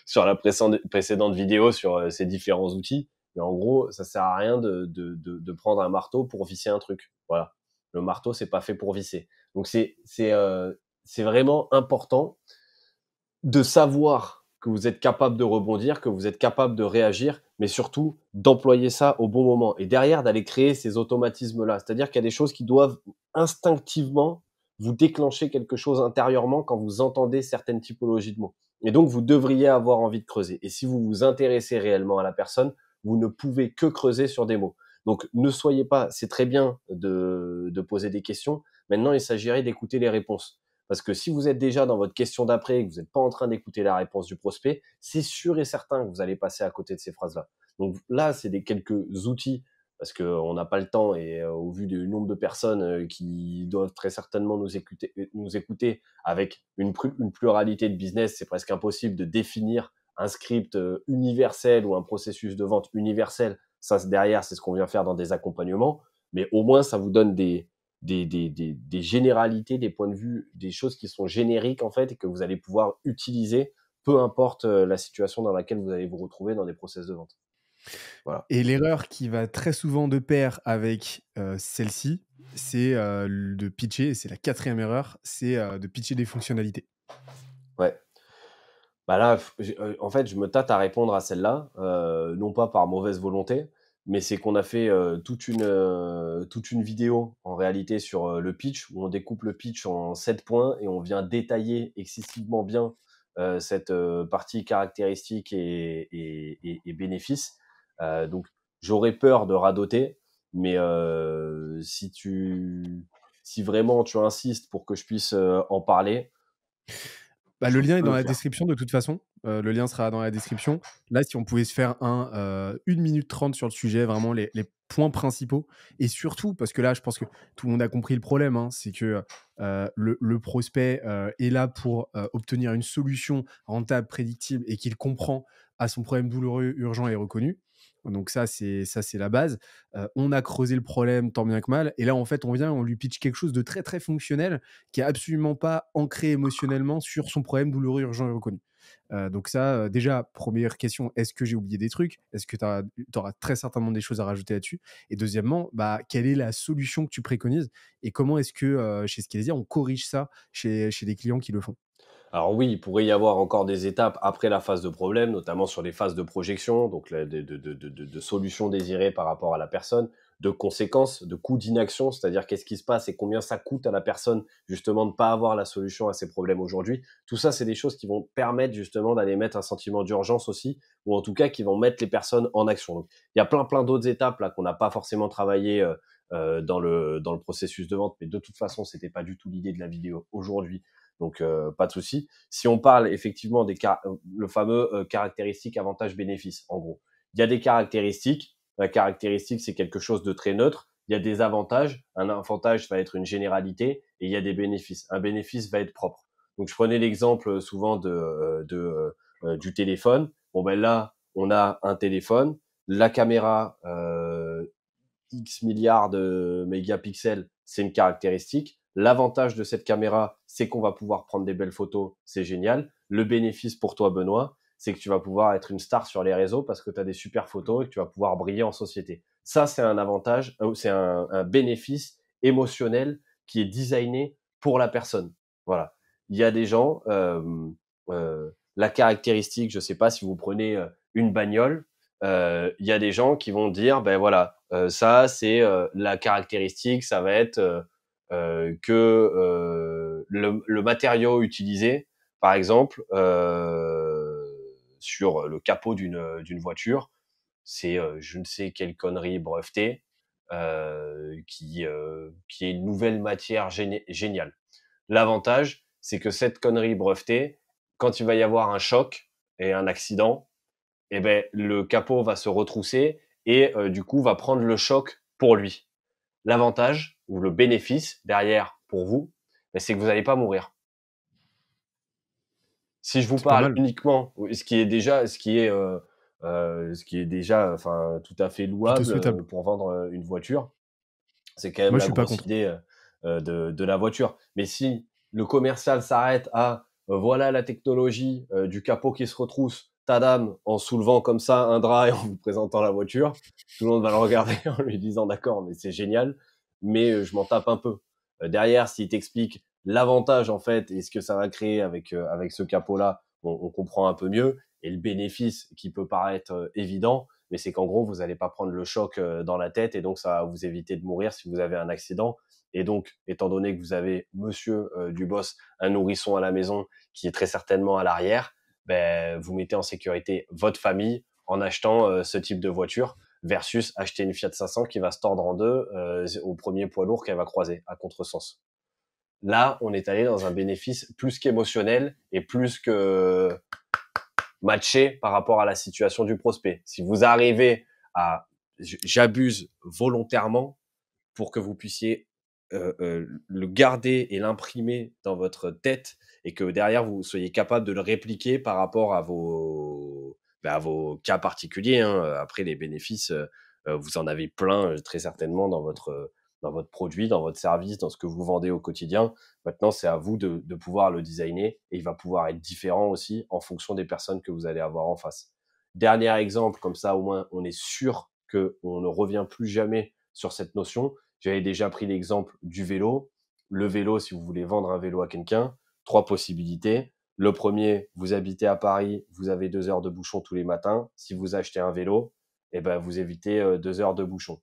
sur la précédente vidéo sur ces différents outils. Mais en gros, ça sert à rien de prendre un marteau pour visser un truc. Voilà. Le marteau, c'est pas fait pour visser. Donc, c'est vraiment important de savoir que vous êtes capable de rebondir, que vous êtes capable de réagir, mais surtout d'employer ça au bon moment. Et derrière, d'aller créer ces automatismes-là. C'est-à-dire qu'il y a des choses qui doivent instinctivement vous déclencher quelque chose intérieurement quand vous entendez certaines typologies de mots. Et donc, vous devriez avoir envie de creuser. Et si vous vous intéressez réellement à la personne, vous ne pouvez que creuser sur des mots. Donc, ne soyez pas, c'est très bien de poser des questions. Maintenant, il s'agirait d'écouter les réponses. Parce que si vous êtes déjà dans votre question d'après et que vous n'êtes pas en train d'écouter la réponse du prospect, c'est sûr et certain que vous allez passer à côté de ces phrases-là. Donc là, c'est quelques outils parce qu'on n'a pas le temps et au vu du nombre de personnes qui doivent très certainement nous écouter avec une pluralité de business, c'est presque impossible de définir un script universel ou un processus de vente universel. Ça, derrière, c'est ce qu'on vient faire dans des accompagnements, mais au moins, ça vous donne des généralités, des points de vue, des choses qui sont génériques en fait et que vous allez pouvoir utiliser, peu importe la situation dans laquelle vous allez vous retrouver dans des process de vente. Voilà. Et l'erreur qui va très souvent de pair avec celle-ci, c'est de pitcher, c'est la 4e erreur, c'est de pitcher des fonctionnalités. Ouais. Bah là, en fait, je me tâte à répondre à celle-là, non pas par mauvaise volonté, mais c'est qu'on a fait toute une vidéo en réalité sur le pitch, où on découpe le pitch en 7 points et on vient détailler excessivement bien cette partie caractéristique et bénéfices. Donc, j'aurais peur de radoter, mais si vraiment tu insistes pour que je puisse en parler, Bah, je le lien est peux dans le la faire. description de toute façon. Le lien sera dans la description. Là, si on pouvait se faire 1 minute 30 sur le sujet, vraiment les points principaux. Et surtout, parce que là, je pense que tout le monde a compris le problème, hein, c'est que le prospect est là pour obtenir une solution rentable, prédictible et qu'il comprend à son problème douloureux, urgent et reconnu. Donc ça, c'est la base. On a creusé le problème tant bien que mal. Et là, en fait, on lui pitch quelque chose de très, très fonctionnel qui est absolument pas ancré émotionnellement sur son problème douloureux, urgent et reconnu. Donc ça, déjà, première question, est-ce que j'ai oublié des trucs? Est-ce que tu auras très certainement des choses à rajouter là-dessus? Et deuxièmement, bah, quelle est la solution que tu préconises? Et comment est-ce que, chez Skelesia, on corrige ça chez des clients qui le font? Alors oui, il pourrait y avoir encore des étapes après la phase de problème, notamment sur les phases de projection, donc de solutions désirées par rapport à la personne, de conséquences, de coûts d'inaction, c'est-à-dire qu'est-ce qui se passe et combien ça coûte à la personne justement de ne pas avoir la solution à ses problèmes aujourd'hui. Tout ça, c'est des choses qui vont permettre justement d'aller mettre un sentiment d'urgence aussi, ou en tout cas qui vont mettre les personnes en action. Donc, il y a plein d'autres étapes là qu'on n'a pas forcément travaillé dans le processus de vente, mais de toute façon, c'était pas du tout l'idée de la vidéo aujourd'hui. Donc, pas de souci. Si on parle effectivement le fameux caractéristique avantage-bénéfice, en gros. Il y a des caractéristiques. La caractéristique, c'est quelque chose de très neutre. Il y a des avantages. Un avantage va être une généralité et il y a des bénéfices. Un bénéfice va être propre. Donc, je prenais l'exemple souvent du téléphone. Bon, ben là, on a un téléphone. La caméra, X milliards de mégapixels, c'est une caractéristique. L'avantage de cette caméra, c'est qu'on va pouvoir prendre des belles photos, c'est génial. Le bénéfice pour toi, Benoît, c'est que tu vas pouvoir être une star sur les réseaux parce que tu as des super photos et que tu vas pouvoir briller en société. Ça, c'est un avantage, c'est un bénéfice émotionnel qui est designé pour la personne. Voilà. Il y a des gens, la caractéristique, je sais pas si vous prenez une bagnole, il y a des gens qui vont dire, ben voilà, ça c'est la caractéristique, ça va être que le matériau utilisé, par exemple, sur le capot d'une voiture, c'est je ne sais quelle connerie brevetée qui est une nouvelle matière géniale. L'avantage, c'est que cette connerie brevetée, quand il va y avoir un choc et un accident, eh ben, le capot va se retrousser et du coup va prendre le choc pour lui. L'avantage ou le bénéfice derrière pour vous, ben, c'est que vous n'allez pas mourir. Si je vous C'est pas parle mal. uniquement, ce qui est déjà, enfin, tout à fait Plutôt louable souhaitable. pour vendre une voiture, c'est quand même Moi, je la suis pas grosse contre. idée de la voiture. Mais si le commercial s'arrête à voilà la technologie du capot qui se retrousse, tadam, en soulevant comme ça un drap et en vous présentant la voiture, tout le monde va le regarder en lui disant d'accord, mais c'est génial, mais je m'en tape un peu. Derrière, s'il t'explique l'avantage en fait et ce que ça va créer avec ce capot-là, on comprend un peu mieux. Et le bénéfice qui peut paraître évident, mais c'est qu'en gros, vous n'allez pas prendre le choc dans la tête et donc ça va vous éviter de mourir si vous avez un accident. Et donc, étant donné que vous avez monsieur du boss, un nourrisson à la maison qui est très certainement à l'arrière, ben, vous mettez en sécurité votre famille en achetant ce type de voiture. versus acheter une Fiat 500 qui va se tordre en deux au premier poids lourd qu'elle va croiser à contresens. Là, on est allé dans un bénéfice plus qu'émotionnel et plus que matché par rapport à la situation du prospect. Si vous arrivez à, j'abuse volontairement pour que vous puissiez le garder et l'imprimer dans votre tête et que derrière vous soyez capable de le répliquer par rapport à vos cas particuliers. Après, les bénéfices, vous en avez plein très certainement dans votre produit, dans votre service, dans ce que vous vendez au quotidien. Maintenant, c'est à vous de pouvoir le designer et il va pouvoir être différent aussi en fonction des personnes que vous allez avoir en face. Dernier exemple, comme ça au moins on est sûr qu'on ne revient plus jamais sur cette notion. J'avais déjà pris l'exemple du vélo. Le vélo, si vous voulez vendre un vélo à quelqu'un, 3 possibilités. Le premier, vous habitez à Paris, vous avez 2 heures de bouchon tous les matins. Si vous achetez un vélo, vous évitez 2 heures de bouchon.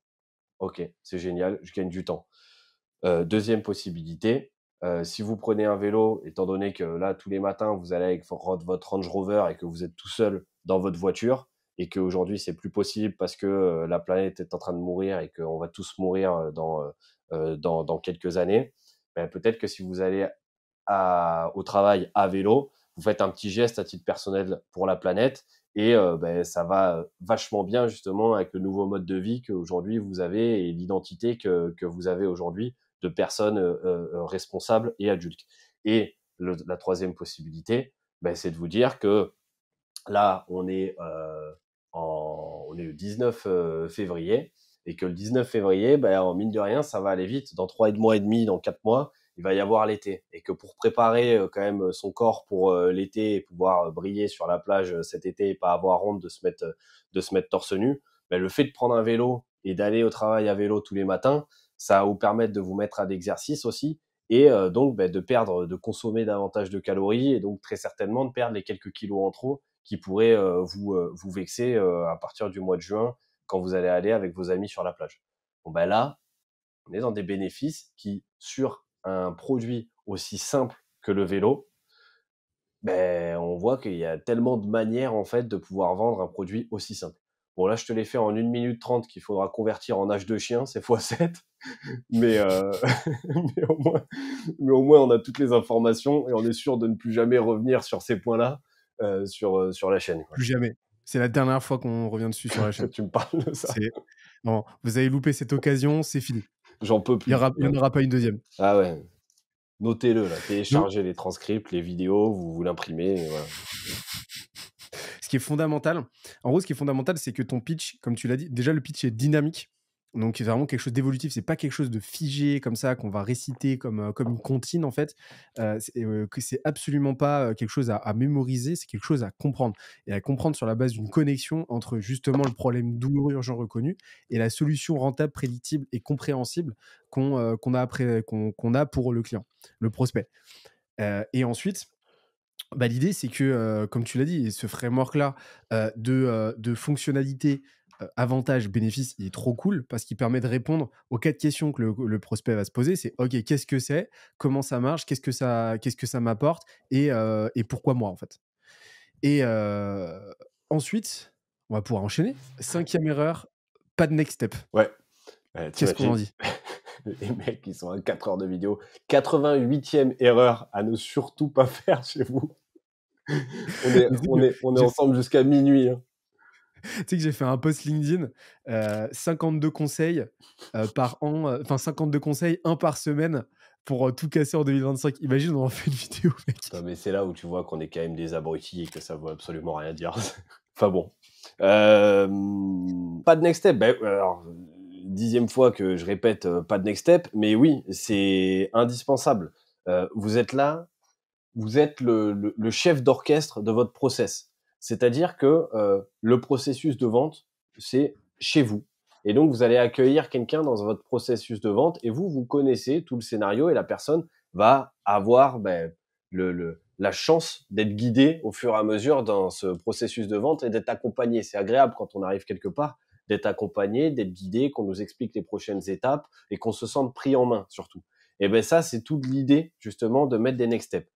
Ok, c'est génial, je gagne du temps. Deuxième possibilité, si vous prenez un vélo, étant donné que là, tous les matins, vous allez avec votre Range Rover et que vous êtes tout seul dans votre voiture, et qu'aujourd'hui, c'est plus possible parce que la planète est en train de mourir et qu'on va tous mourir dans quelques années, peut-être que si vous allez au travail à vélo, vous faites un petit geste à titre personnel pour la planète et ça va vachement bien justement avec le nouveau mode de vie qu'aujourd'hui vous avez et l'identité que vous avez aujourd'hui de personnes responsables et adultes. Et la troisième possibilité, c'est de vous dire que là, on est le 19 février et que le 19 février, mine de rien, ça va aller vite. Dans 3 mois et demi, dans 4 mois, il va y avoir l'été. Et que pour préparer quand même son corps pour l'été et pouvoir briller sur la plage cet été et pas avoir honte de se mettre torse nu, le fait de prendre un vélo et d'aller au travail à vélo tous les matins, ça va vous permettre de vous mettre à l'exercice aussi et donc de consommer davantage de calories et donc très certainement de perdre les quelques kilos en trop qui pourraient vous vexer à partir du mois de juin quand vous allez aller avec vos amis sur la plage. Bon là, on est dans des bénéfices qui, sur un produit aussi simple que le vélo, on voit qu'il y a tellement de manières en fait de pouvoir vendre un produit aussi simple. Bon là, je te l'ai fait en 1 minute 30 qu'il faudra convertir en âge de chien, c'est x7, mais, mais au moins on a toutes les informations et on est sûr de ne plus jamais revenir sur ces points-là sur la chaîne. Plus jamais. C'est la dernière fois qu'on revient dessus sur la chaîne. Tu me parles de ça. Non, vous avez loupé cette occasion, c'est fini. J'en peux plus. Il n'y en aura pas une deuxième. Ah ouais. Notez-le, là. Téléchargez les transcripts, les vidéos, vous l'imprimez. Et voilà. Ce qui est fondamental, en gros, c'est que ton pitch, comme tu l'as dit, déjà le pitch est dynamique. Donc, c'est vraiment quelque chose d'évolutif. C'est pas quelque chose de figé comme ça qu'on va réciter comme une comptine en fait. Que c'est absolument pas quelque chose à mémoriser. C'est quelque chose à comprendre et à comprendre sur la base d'une connexion entre justement le problème douloureux urgent reconnu et la solution rentable, prédictible et compréhensible qu'on a pour le client, le prospect. Et ensuite, l'idée, c'est que, comme tu l'as dit, ce framework-là de fonctionnalité, avantage, bénéfice, il est trop cool parce qu'il permet de répondre aux 4 questions que le prospect va se poser. C'est OK, qu'est-ce que c'est? Comment ça marche? Qu'est-ce que ça m'apporte? Et pourquoi moi, en fait? Et ensuite, on va pouvoir enchaîner. 5e erreur, pas de next step. Ouais. Qu'est-ce qu'on en dit? Les mecs, ils sont à 4 heures de vidéo. 88e erreur à ne surtout pas faire chez vous. On est ensemble jusqu'à minuit. Hein. Tu sais que j'ai fait un post LinkedIn, 52 conseils par an, 52 conseils, 1 par semaine pour tout casser en 2025. Imagine, on en fait une vidéo, mec. Non, mais c'est là où tu vois qu'on est quand même des abrutis et que ça veut absolument rien dire. Enfin bon. Pas de next step. Alors, 10e fois que je répète pas de next step, mais oui, c'est indispensable. Vous êtes là, vous êtes le chef d'orchestre de votre process. C'est-à-dire que le processus de vente, c'est chez vous. Et donc, vous allez accueillir quelqu'un dans votre processus de vente et vous connaissez tout le scénario et la personne va avoir la chance d'être guidée au fur et à mesure dans ce processus de vente et d'être accompagné. C'est agréable quand on arrive quelque part d'être accompagné, d'être guidé, qu'on nous explique les prochaines étapes et qu'on se sente pris en main surtout. Et ça, c'est toute l'idée justement de mettre des next steps.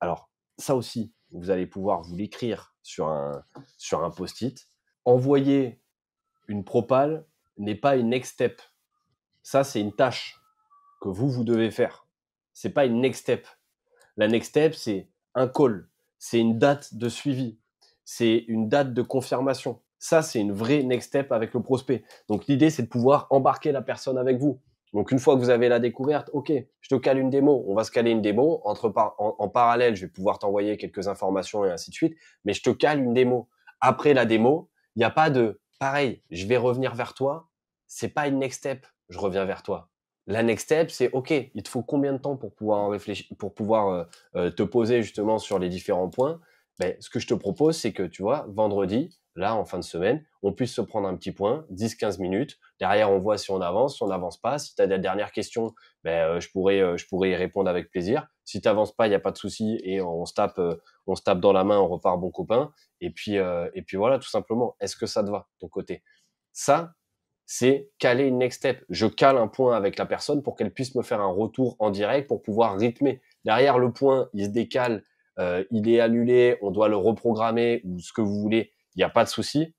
Alors, ça aussi, vous allez pouvoir vous l'écrire sur un post-it, envoyer une propale n'est pas une next step. Ça, c'est une tâche que vous devez faire. C'est pas une next step. La next step, c'est un call, c'est une date de suivi, c'est une date de confirmation. Ça, c'est une vraie next step avec le prospect. Donc, l'idée, c'est de pouvoir embarquer la personne avec vous. Donc, une fois que vous avez la découverte, OK, je te cale une démo. On va se caler une démo. En parallèle, je vais pouvoir t'envoyer quelques informations et ainsi de suite. Mais je te cale une démo. Après la démo, il n'y a pas de pareil, je vais revenir vers toi. C'est pas une next step. Je reviens vers toi. La next step, c'est OK, il te faut combien de temps pour pouvoir en réfléchir, pour pouvoir te poser justement sur les différents points. Ben, ce que je te propose, c'est que tu vois, vendredi, là, en fin de semaine, on puisse se prendre un petit point, 10-15 minutes. Derrière, on voit si on avance, si on n'avance pas. Si tu as des dernières questions, ben, je pourrais y répondre avec plaisir. Si tu n'avances pas, il n'y a pas de souci et on se tape dans la main, on repart bon copain. Et puis voilà, tout simplement. Est-ce que ça te va, ton côté? Ça, c'est caler une next step. Je cale un point avec la personne pour qu'elle puisse me faire un retour en direct pour pouvoir rythmer. Derrière, le point, il se décale, il est annulé, on doit le reprogrammer ou ce que vous voulez, il n'y a pas de souci.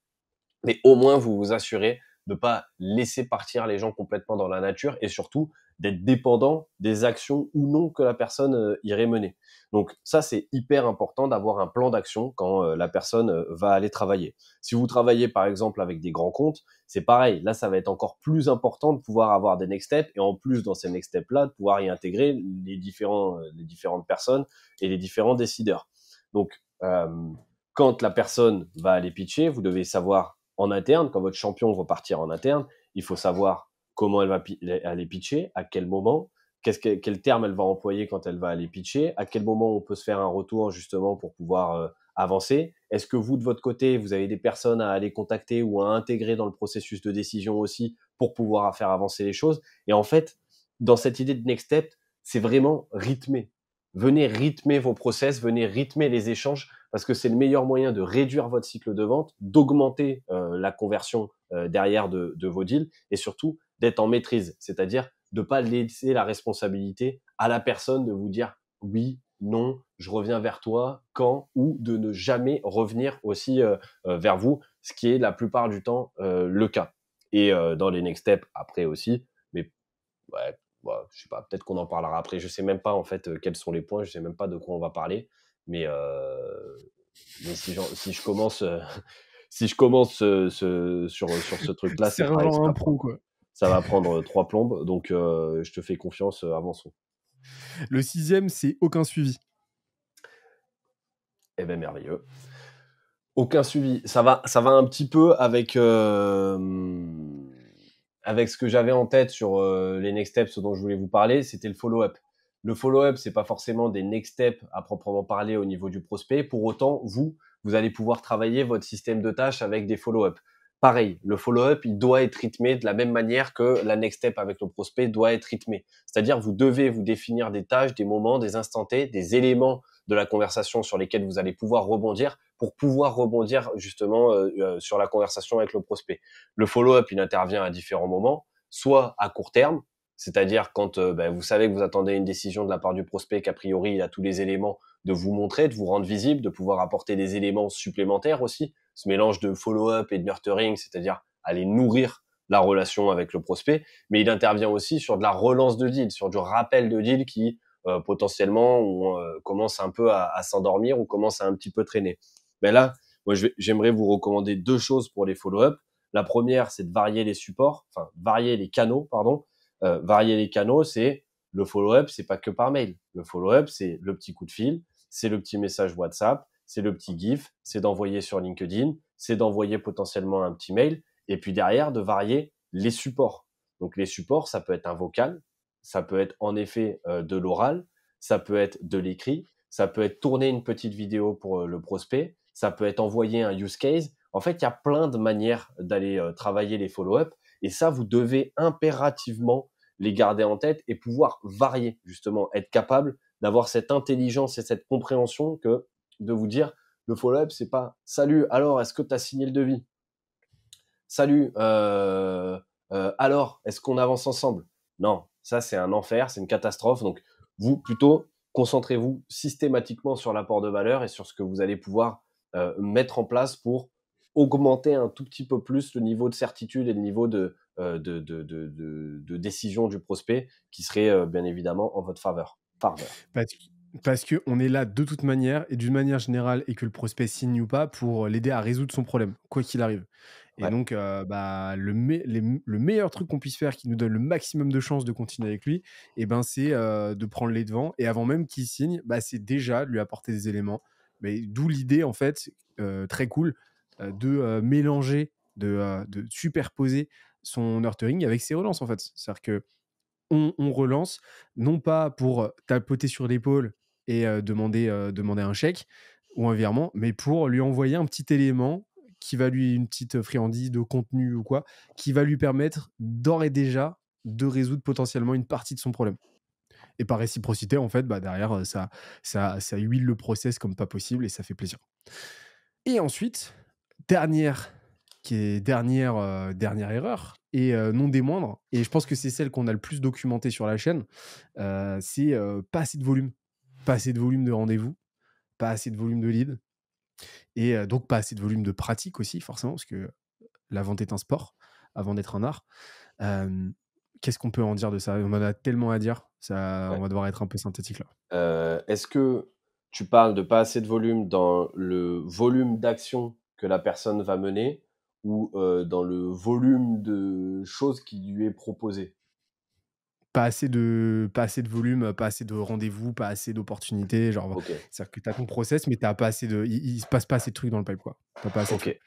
Mais au moins, vous vous assurez de ne pas laisser partir les gens complètement dans la nature et surtout d'être dépendant des actions ou non que la personne irait mener. Donc ça, c'est hyper important d'avoir un plan d'action quand la personne va aller travailler. Si vous travaillez par exemple avec des grands comptes, c'est pareil. Là, ça va être encore plus important de pouvoir avoir des next steps et en plus dans ces next steps-là, de pouvoir y intégrer les différentes personnes et les différents décideurs. Donc, quand la personne va aller pitcher, vous devez savoir en interne, quand votre champion va partir en interne, il faut savoir comment elle va aller pitcher, à quel moment, quel terme elle va employer quand elle va aller pitcher, à quel moment on peut se faire un retour justement pour pouvoir avancer. Est-ce que vous, de votre côté, vous avez des personnes à aller contacter ou à intégrer dans le processus de décision aussi pour pouvoir faire avancer les choses? Et en fait, dans cette idée de next step, c'est vraiment rythmer. Venez rythmer vos process, venez rythmer les échanges parce que c'est le meilleur moyen de réduire votre cycle de vente, d'augmenter la conversion derrière de vos deals et surtout d'être en maîtrise, c'est-à-dire de ne pas laisser la responsabilité à la personne de vous dire oui, non, je reviens vers toi, quand, ou de ne jamais revenir aussi vers vous, ce qui est la plupart du temps le cas. Et dans les next steps après aussi, mais ouais, je sais pas, peut-être qu'on en parlera après. Je sais même pas en fait quels sont les points, je sais même pas de quoi on va parler, mais si je commence si je commence sur ce truc-là, c'est pareil, Sergent impro, quoi. ça va prendre 3 plombes, donc je te fais confiance, avançons. Le 6e, c'est aucun suivi. Eh ben merveilleux. Aucun suivi. Ça va un petit peu avec ce que j'avais en tête sur les next steps dont je voulais vous parler, c'était le follow-up. Le follow-up, c'est pas forcément des next steps à proprement parler au niveau du prospect. Pour autant, vous allez pouvoir travailler votre système de tâches avec des follow-up. Pareil, le follow-up, il doit être rythmé de la même manière que la next step avec le prospect doit être rythmé. C'est-à-dire, vous devez vous définir des tâches, des moments, des instants T, des éléments de la conversation sur lesquels vous allez pouvoir rebondir pour pouvoir rebondir justement sur la conversation avec le prospect. Le follow-up, il intervient à différents moments, soit à court terme, c'est-à-dire quand vous savez que vous attendez une décision de la part du prospect, qu'a priori il a tous les éléments de vous montrer, de vous rendre visible, de pouvoir apporter des éléments supplémentaires aussi, ce mélange de follow-up et de nurturing, c'est-à-dire aller nourrir la relation avec le prospect, mais il intervient aussi sur de la relance de deal, sur du rappel de deal qui potentiellement commence un peu à s'endormir ou commence à un petit peu traîner. Mais là, moi, j'aimerais vous recommander 2 choses pour les follow-up. La première, c'est de varier les supports, enfin varier les canaux, pardon. Varier les canaux, c'est le follow-up, c'est pas que par mail. Le follow-up, c'est le petit coup de fil, c'est le petit message WhatsApp, c'est le petit GIF, c'est d'envoyer sur LinkedIn, c'est d'envoyer potentiellement un petit mail, et puis derrière, de varier les supports. Donc les supports, ça peut être un vocal, ça peut être en effet de l'oral, ça peut être de l'écrit, ça peut être tourner une petite vidéo pour le prospect, ça peut être envoyer un use case. En fait, il y a plein de manières d'aller travailler les follow-up et ça, vous devez impérativement les garder en tête et pouvoir varier, justement, être capable d'avoir cette intelligence et cette compréhension que de vous dire le follow-up, c'est pas salut, alors est-ce que tu as signé le devis? Salut, alors est-ce qu'on avance ensemble? Non, ça c'est un enfer, c'est une catastrophe. Donc vous, plutôt, concentrez-vous systématiquement sur l'apport de valeur et sur ce que vous allez pouvoir mettre en place pour augmenter un tout petit peu plus le niveau de certitude et le niveau de décision du prospect qui serait bien évidemment en votre faveur. Parce parce qu'on est là de toute manière et d'une manière générale et que le prospect signe ou pas pour l'aider à résoudre son problème, quoi qu'il arrive. Et Ouais, donc, bah, le meilleur truc qu'on puisse faire qui nous donne le maximum de chances de continuer avec lui, et ben, c'est de prendre les devants. Et avant même qu'il signe, bah, c'est déjà de lui apporter des éléments. Mais d'où l'idée, en fait, très cool, de mélanger, de superposer son nurturing avec ses relances, en fait. C'est-à-dire que on relance, non pas pour tapoter sur l'épaule et demander un chèque ou un virement, mais pour lui envoyer un petit élément qui va lui une petite friandise de contenu ou quoi, qui va lui permettre d'ores et déjà de résoudre potentiellement une partie de son problème. Et par réciprocité, en fait, bah, derrière, ça huile le process comme pas possible et ça fait plaisir. Et ensuite, dernière dernière erreur et non des moindres, et je pense que c'est celle qu'on a le plus documentée sur la chaîne, c'est, pas assez de volume. Pas assez de volume de rendez-vous, pas assez de volume de leads et donc pas assez de volume de pratique aussi forcément parce que la vente est un sport avant d'être un art. Hem, Qu'est-ce qu'on peut en dire de ça? On en a tellement à dire, ça on ouais. va devoir être un peu synthétique là. Est-ce que tu parles de pas assez de volume dans le volume d'action que la personne va mener ou, dans le volume de choses qui lui est proposé? Pas assez de volume, pas assez de rendez-vous, pas assez d'opportunités, genre, OK, c'est-à-dire que tu as ton process, mais tu as pas assez de il se passe pas assez de trucs dans le pipe, quoi. Tu as pas assez de flux. OK.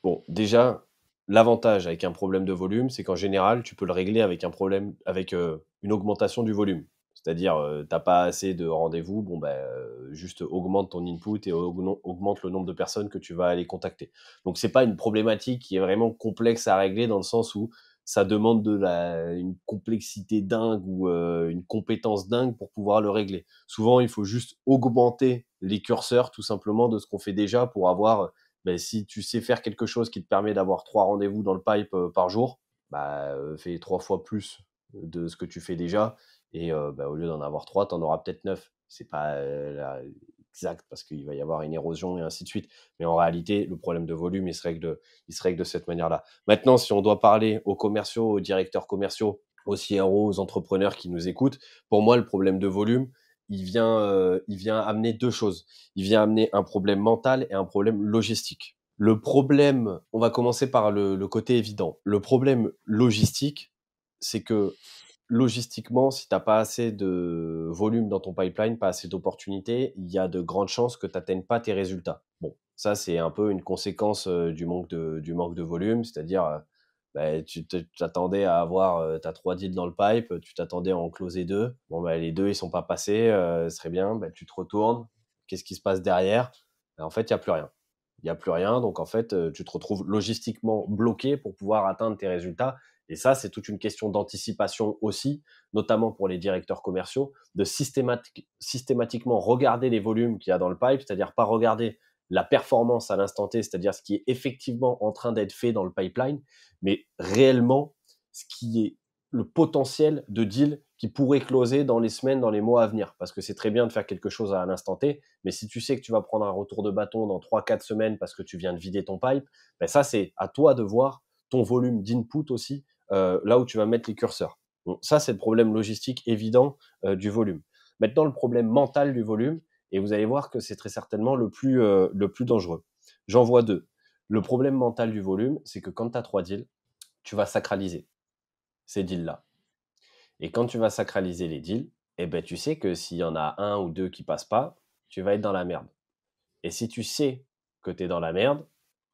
Bon, déjà, l'avantage avec un problème de volume, c'est qu'en général, tu peux le régler avec un problème avec, une augmentation du volume. C'est-à-dire, tu pas assez de rendez-vous, bon, bah, juste augmente ton input et augmente le nombre de personnes que tu vas aller contacter. Donc c'est pas une problématique qui est vraiment complexe à régler dans le sens où ça demande une complexité dingue ou, une compétence dingue pour pouvoir le régler. Souvent, il faut juste augmenter les curseurs tout simplement de ce qu'on fait déjà pour avoir, beh, si tu sais faire quelque chose qui te permet d'avoir 3 rendez-vous dans le pipe, par jour, bah, fais 3 fois plus de ce que tu fais déjà et bah, au lieu d'en avoir 3, tu en auras peut-être 9. C'est pas, la exact parce qu'il va y avoir une érosion et ainsi de suite. Mais en réalité, le problème de volume, il se règle de cette manière-là. Maintenant, si on doit parler aux commerciaux, aux directeurs commerciaux, aux CRO, aux entrepreneurs qui nous écoutent, pour moi, le problème de volume, il vient amener 2 choses. Il vient amener un problème mental et un problème logistique. Le problème, on va commencer par le côté évident. Le problème logistique, c'est que logistiquement, si tu as pas assez de volume dans ton pipeline, pas assez d'opportunités, il y a de grandes chances que tu n'atteignes pas tes résultats. Bon, ça, c'est un peu une conséquence du manque de volume, c'est-à-dire, bah, t'attendais à avoir, tu 3 deals dans le pipe, tu t'attendais à en closer 2. Bon, bah, les 2 ils sont pas passés, ce serait bien, bah, tu te retournes, qu'est-ce qui se passe derrière? Bah, en fait, il y a plus rien. Il y a plus rien, donc en fait, tu te retrouves logistiquement bloqué pour pouvoir atteindre tes résultats et ça, c'est toute une question d'anticipation aussi, notamment pour les directeurs commerciaux, de systématiquement regarder les volumes qu'il y a dans le pipe, c'est-à-dire pas regarder la performance à l'instant T, c'est-à-dire ce qui est effectivement en train d'être fait dans le pipeline, mais réellement ce qui est le potentiel de deal qui pourrait closer dans les semaines, dans les mois à venir. Parce que c'est très bien de faire quelque chose à l'instant T, mais si tu sais que tu vas prendre un retour de bâton dans 3-4 semaines parce que tu viens de vider ton pipe, ben ça, c'est à toi de voir ton volume d'input aussi, là où tu vas mettre les curseurs. Donc ça, c'est le problème logistique évident du volume. Maintenant, le problème mental du volume, et vous allez voir que c'est très certainement le plus dangereux. J'en vois deux. Le problème mental du volume, c'est que quand tu as 3 deals, tu vas sacraliser ces deals-là. Et quand tu vas sacraliser les deals, eh ben, tu sais que s'il y en a un ou deux qui passent pas, tu vas être dans la merde. Et si tu sais que tu es dans la merde,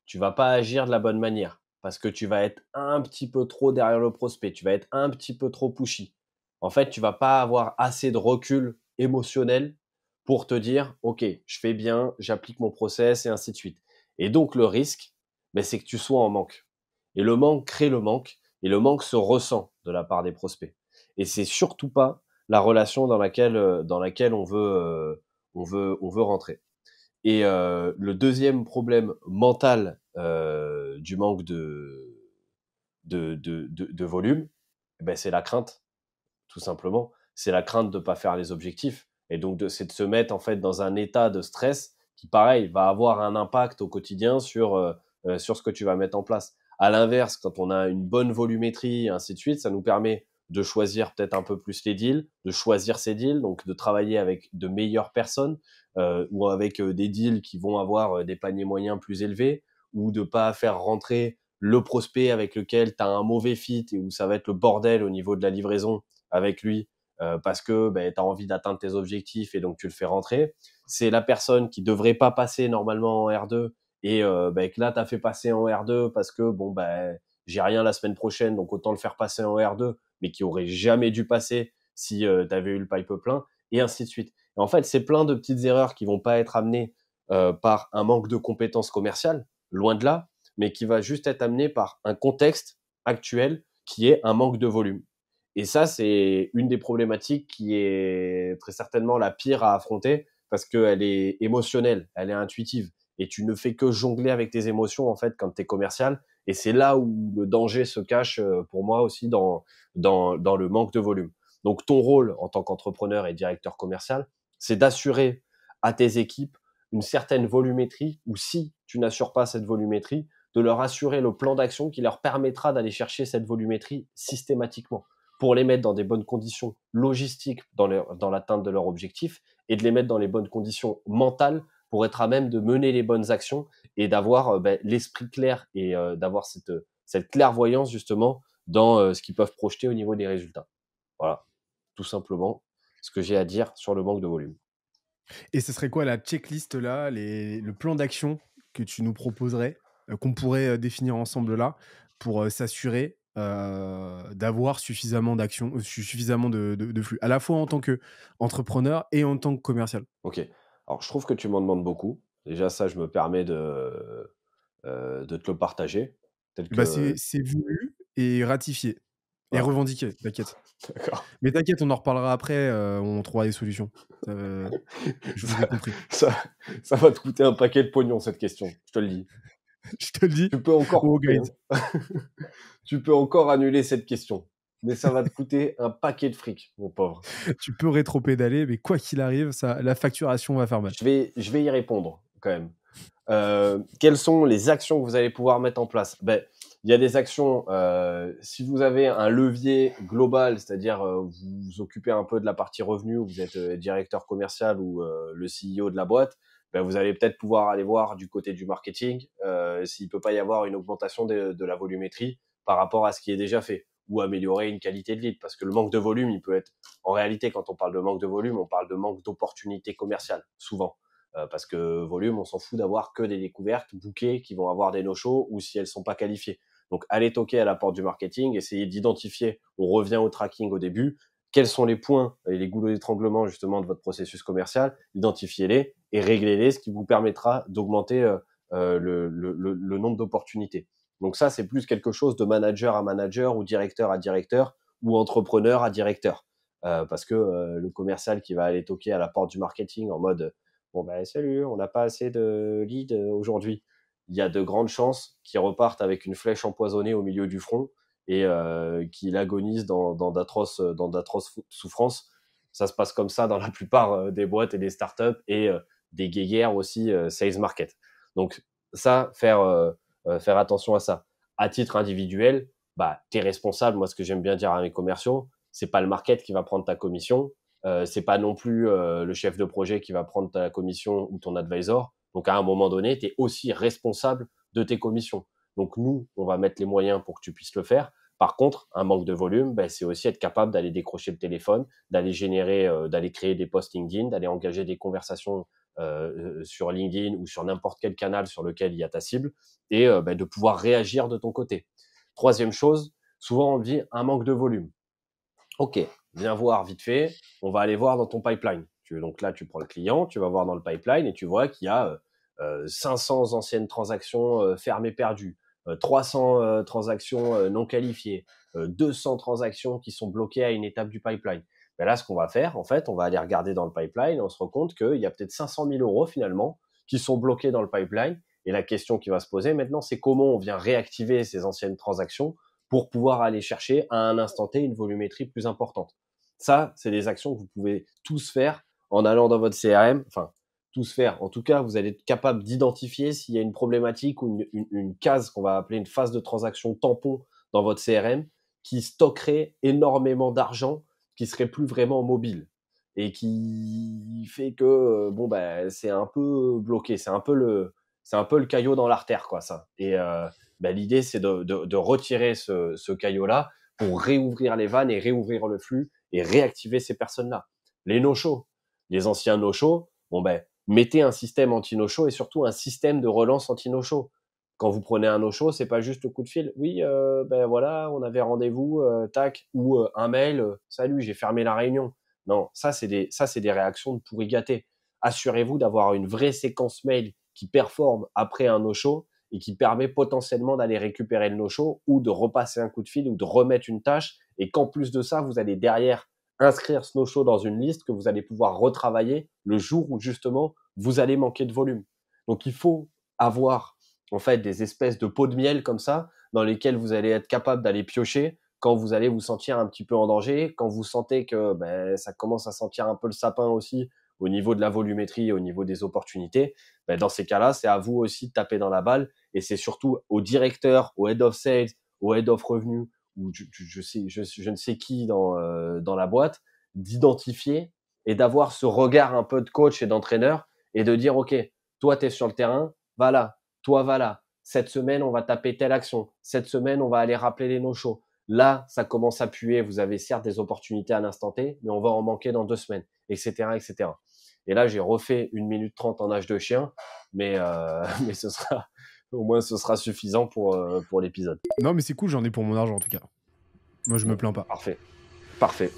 tu vas pas agir de la bonne manière parce que tu vas être un petit peu trop derrière le prospect, tu vas être un petit peu trop pushy. En fait, tu vas pas avoir assez de recul émotionnel pour te dire, OK, je fais bien, j'applique mon process et ainsi de suite. Et donc, le risque, ben, c'est que tu sois en manque. Et le manque crée le manque et le manque se ressent de la part des prospects. Et c'est surtout pas la relation dans laquelle on veut rentrer. Et le deuxième problème mental du manque de volume, eh ben, c'est la crainte, tout simplement. C'est la crainte de ne pas faire les objectifs. Et donc, c'est de se mettre en fait dans un état de stress qui, pareil, va avoir un impact au quotidien sur sur ce que tu vas mettre en place. À l'inverse, quand on a une bonne volumétrie, et ainsi de suite, ça nous permet de choisir peut-être un peu plus les deals, de choisir ces deals, donc de travailler avec de meilleures personnes ou avec des deals qui vont avoir des paniers moyens plus élevés, ou de pas faire rentrer le prospect avec lequel tu as un mauvais fit et où ça va être le bordel au niveau de la livraison avec lui parce que tu as envie d'atteindre tes objectifs et donc tu le fais rentrer. C'est la personne qui devrait pas passer normalement en R2 et que là, tu as fait passer en R2 parce que j'ai rien la semaine prochaine, donc autant le faire passer en R2, mais qui aurait jamais dû passer si tu avais eu le pipe plein, et ainsi de suite. Et en fait, c'est plein de petites erreurs qui vont pas être amenées par un manque de compétences commerciales, loin de là, mais qui va juste être amené par un contexte actuel qui est un manque de volume. Et ça, c'est une des problématiques qui est très certainement la pire à affronter parce qu'elle est émotionnelle, elle est intuitive. Et tu ne fais que jongler avec tes émotions, en fait, quand tu es commercial. Et c'est là où le danger se cache, pour moi aussi, dans le manque de volume. Donc, ton rôle en tant qu'entrepreneur et directeur commercial, c'est d'assurer à tes équipes une certaine volumétrie, ou si tu n'assures pas cette volumétrie, de leur assurer le plan d'action qui leur permettra d'aller chercher cette volumétrie systématiquement pour les mettre dans des bonnes conditions logistiques dans l'atteinte de leur objectif et de les mettre dans les bonnes conditions mentales pour être à même de mener les bonnes actions et d'avoir l'esprit clair et d'avoir cette clairvoyance justement dans ce qu'ils peuvent projeter au niveau des résultats. Voilà, tout simplement ce que j'ai à dire sur le manque de volume. Et ce serait quoi la checklist là, le plan d'action que tu nous proposerais, qu'on pourrait définir ensemble là, pour s'assurer d'avoir suffisamment d'actions, suffisamment de flux, à la fois en tant qu'entrepreneur et en tant que commercial? Ok, alors je trouve que tu m'en demandes beaucoup. Déjà ça, je me permets de te le partager. Tel Bah, que... c'est voulu et ratifié et Voilà, revendiqué, t'inquiète. d'accord. Mais t'inquiète, on en reparlera après, on trouvera des solutions. Je vous ai Ça, compris. ça, ça va te coûter un paquet de pognon, cette question, je te le dis. Je te le dis, Tu peux encore au couper, guide. hein. Tu peux encore annuler cette question. Mais ça va te coûter un paquet de fric, mon pauvre. Tu peux rétro-pédaler, mais quoi qu'il arrive, ça la facturation va faire mal. Je vais y répondre quand même. Quelles sont les actions que vous allez pouvoir mettre en place? Il y a des actions, si vous avez un levier global, c'est-à-dire vous vous occupez un peu de la partie revenu, vous êtes directeur commercial ou le CEO de la boîte, vous allez peut-être pouvoir aller voir du côté du marketing s'il peut pas y avoir une augmentation de la volumétrie par rapport à ce qui est déjà fait, ou améliorer une qualité de lead, parce que le manque de volume, il peut être, en réalité, quand on parle de manque de volume, on parle de manque d'opportunités commerciales, souvent. Parce que volume, on s'en fout d'avoir que des découvertes bookées qui vont avoir des no-shows ou si elles sont pas qualifiées. Donc, allez toquer à la porte du marketing, essayez d'identifier, on revient au tracking au début, quels sont les points et les goulots d'étranglement justement de votre processus commercial, identifiez-les et réglez-les, ce qui vous permettra d'augmenter le nombre d'opportunités. Donc ça, c'est plus quelque chose de manager à manager ou directeur à directeur ou entrepreneur à directeur. Parce que le commercial qui va aller toquer à la porte du marketing en mode bon salut, on n'a pas assez de leads aujourd'hui. Il y a de grandes chances qu'ils repartent avec une flèche empoisonnée au milieu du front et qu'il agonise dans d'atroces souffrances. Ça se passe comme ça dans la plupart des boîtes et des startups et des guéguerres aussi sales market. Donc ça, faire attention à ça. À titre individuel, tu es responsable. Moi, ce que j'aime bien dire à mes commerciaux, c'est pas le market qui va prendre ta commission, c'est pas non plus le chef de projet qui va prendre ta commission ou ton advisor. Donc à un moment donné, tu es aussi responsable de tes commissions. Donc nous, on va mettre les moyens pour que tu puisses le faire. Par contre, un manque de volume, c'est aussi être capable d'aller décrocher le téléphone, d'aller créer des posts LinkedIn, d'aller engager des conversations sur LinkedIn ou sur n'importe quel canal sur lequel il y a ta cible et de pouvoir réagir de ton côté. Troisième chose, souvent on dit un manque de volume. Ok, viens voir vite fait, on va aller voir dans ton pipeline. Donc là, tu prends le client, tu vas voir dans le pipeline et tu vois qu'il y a 500 anciennes transactions fermées perdues, 300 transactions non qualifiées, 200 transactions qui sont bloquées à une étape du pipeline. Là, ce qu'on va faire, en fait, on va aller regarder dans le pipeline et on se rend compte qu'il y a peut-être 500 000 euros finalement qui sont bloqués dans le pipeline. Et la question qui va se poser maintenant, c'est comment on vient réactiver ces anciennes transactions pour pouvoir aller chercher à un instant T une volumétrie plus importante. Ça, c'est des actions que vous pouvez tous faire en allant dans votre CRM, enfin, tous faire. En tout cas, vous allez être capable d'identifier s'il y a une problématique ou une case qu'on va appeler une phase de transaction tampon dans votre CRM qui stockerait énormément d'argent qui serait plus vraiment mobile et qui fait que bon ben c'est un peu bloqué, c'est un peu le caillot dans l'artère quoi ça. Et l'idée c'est de retirer ce caillot là pour réouvrir les vannes et réouvrir le flux et réactiver ces personnes-là. Les no-show, les anciens no-show, bon ben mettez un système anti-no-show et surtout un système de relance anti-no-show. Quand vous prenez un no-show, c'est pas juste le coup de fil. Oui, ben voilà, on avait rendez-vous, tac, ou un mail, salut, j'ai fermé la réunion. Non, ça c'est des réactions de pourri gâté. Assurez-vous d'avoir une vraie séquence mail qui performe après un no-show et qui permet potentiellement d'aller récupérer le no-show ou de repasser un coup de fil ou de remettre une tâche et qu'en plus de ça, vous allez derrière inscrire ce no-show dans une liste que vous allez pouvoir retravailler le jour où justement vous allez manquer de volume. Donc il faut avoir en fait des espèces de pots de miel comme ça dans lesquels vous allez être capable d'aller piocher quand vous allez vous sentir un petit peu en danger, quand vous sentez que ça commence à sentir un peu le sapin aussi au niveau de la volumétrie, au niveau des opportunités. Dans ces cas-là, c'est à vous aussi de taper dans la balle et c'est surtout au directeur, au head of sales, au head of revenu ou je ne sais qui dans la boîte d'identifier et d'avoir ce regard un peu de coach et d'entraîneur et de dire ok, toi tu es sur le terrain, va là, toi va là, cette semaine on va taper telle action, cette semaine on va aller rappeler les no-shows. Là, ça commence à puer, vous avez certes des opportunités à l'instant T, mais on va en manquer dans 2 semaines, etc., etc. Et là, j'ai refait 1 minute 30 en âge de chien, mais ce sera suffisant pour l'épisode. Non, mais c'est cool, j'en ai pour mon argent en tout cas. Moi, je me plains pas. Parfait. Parfait.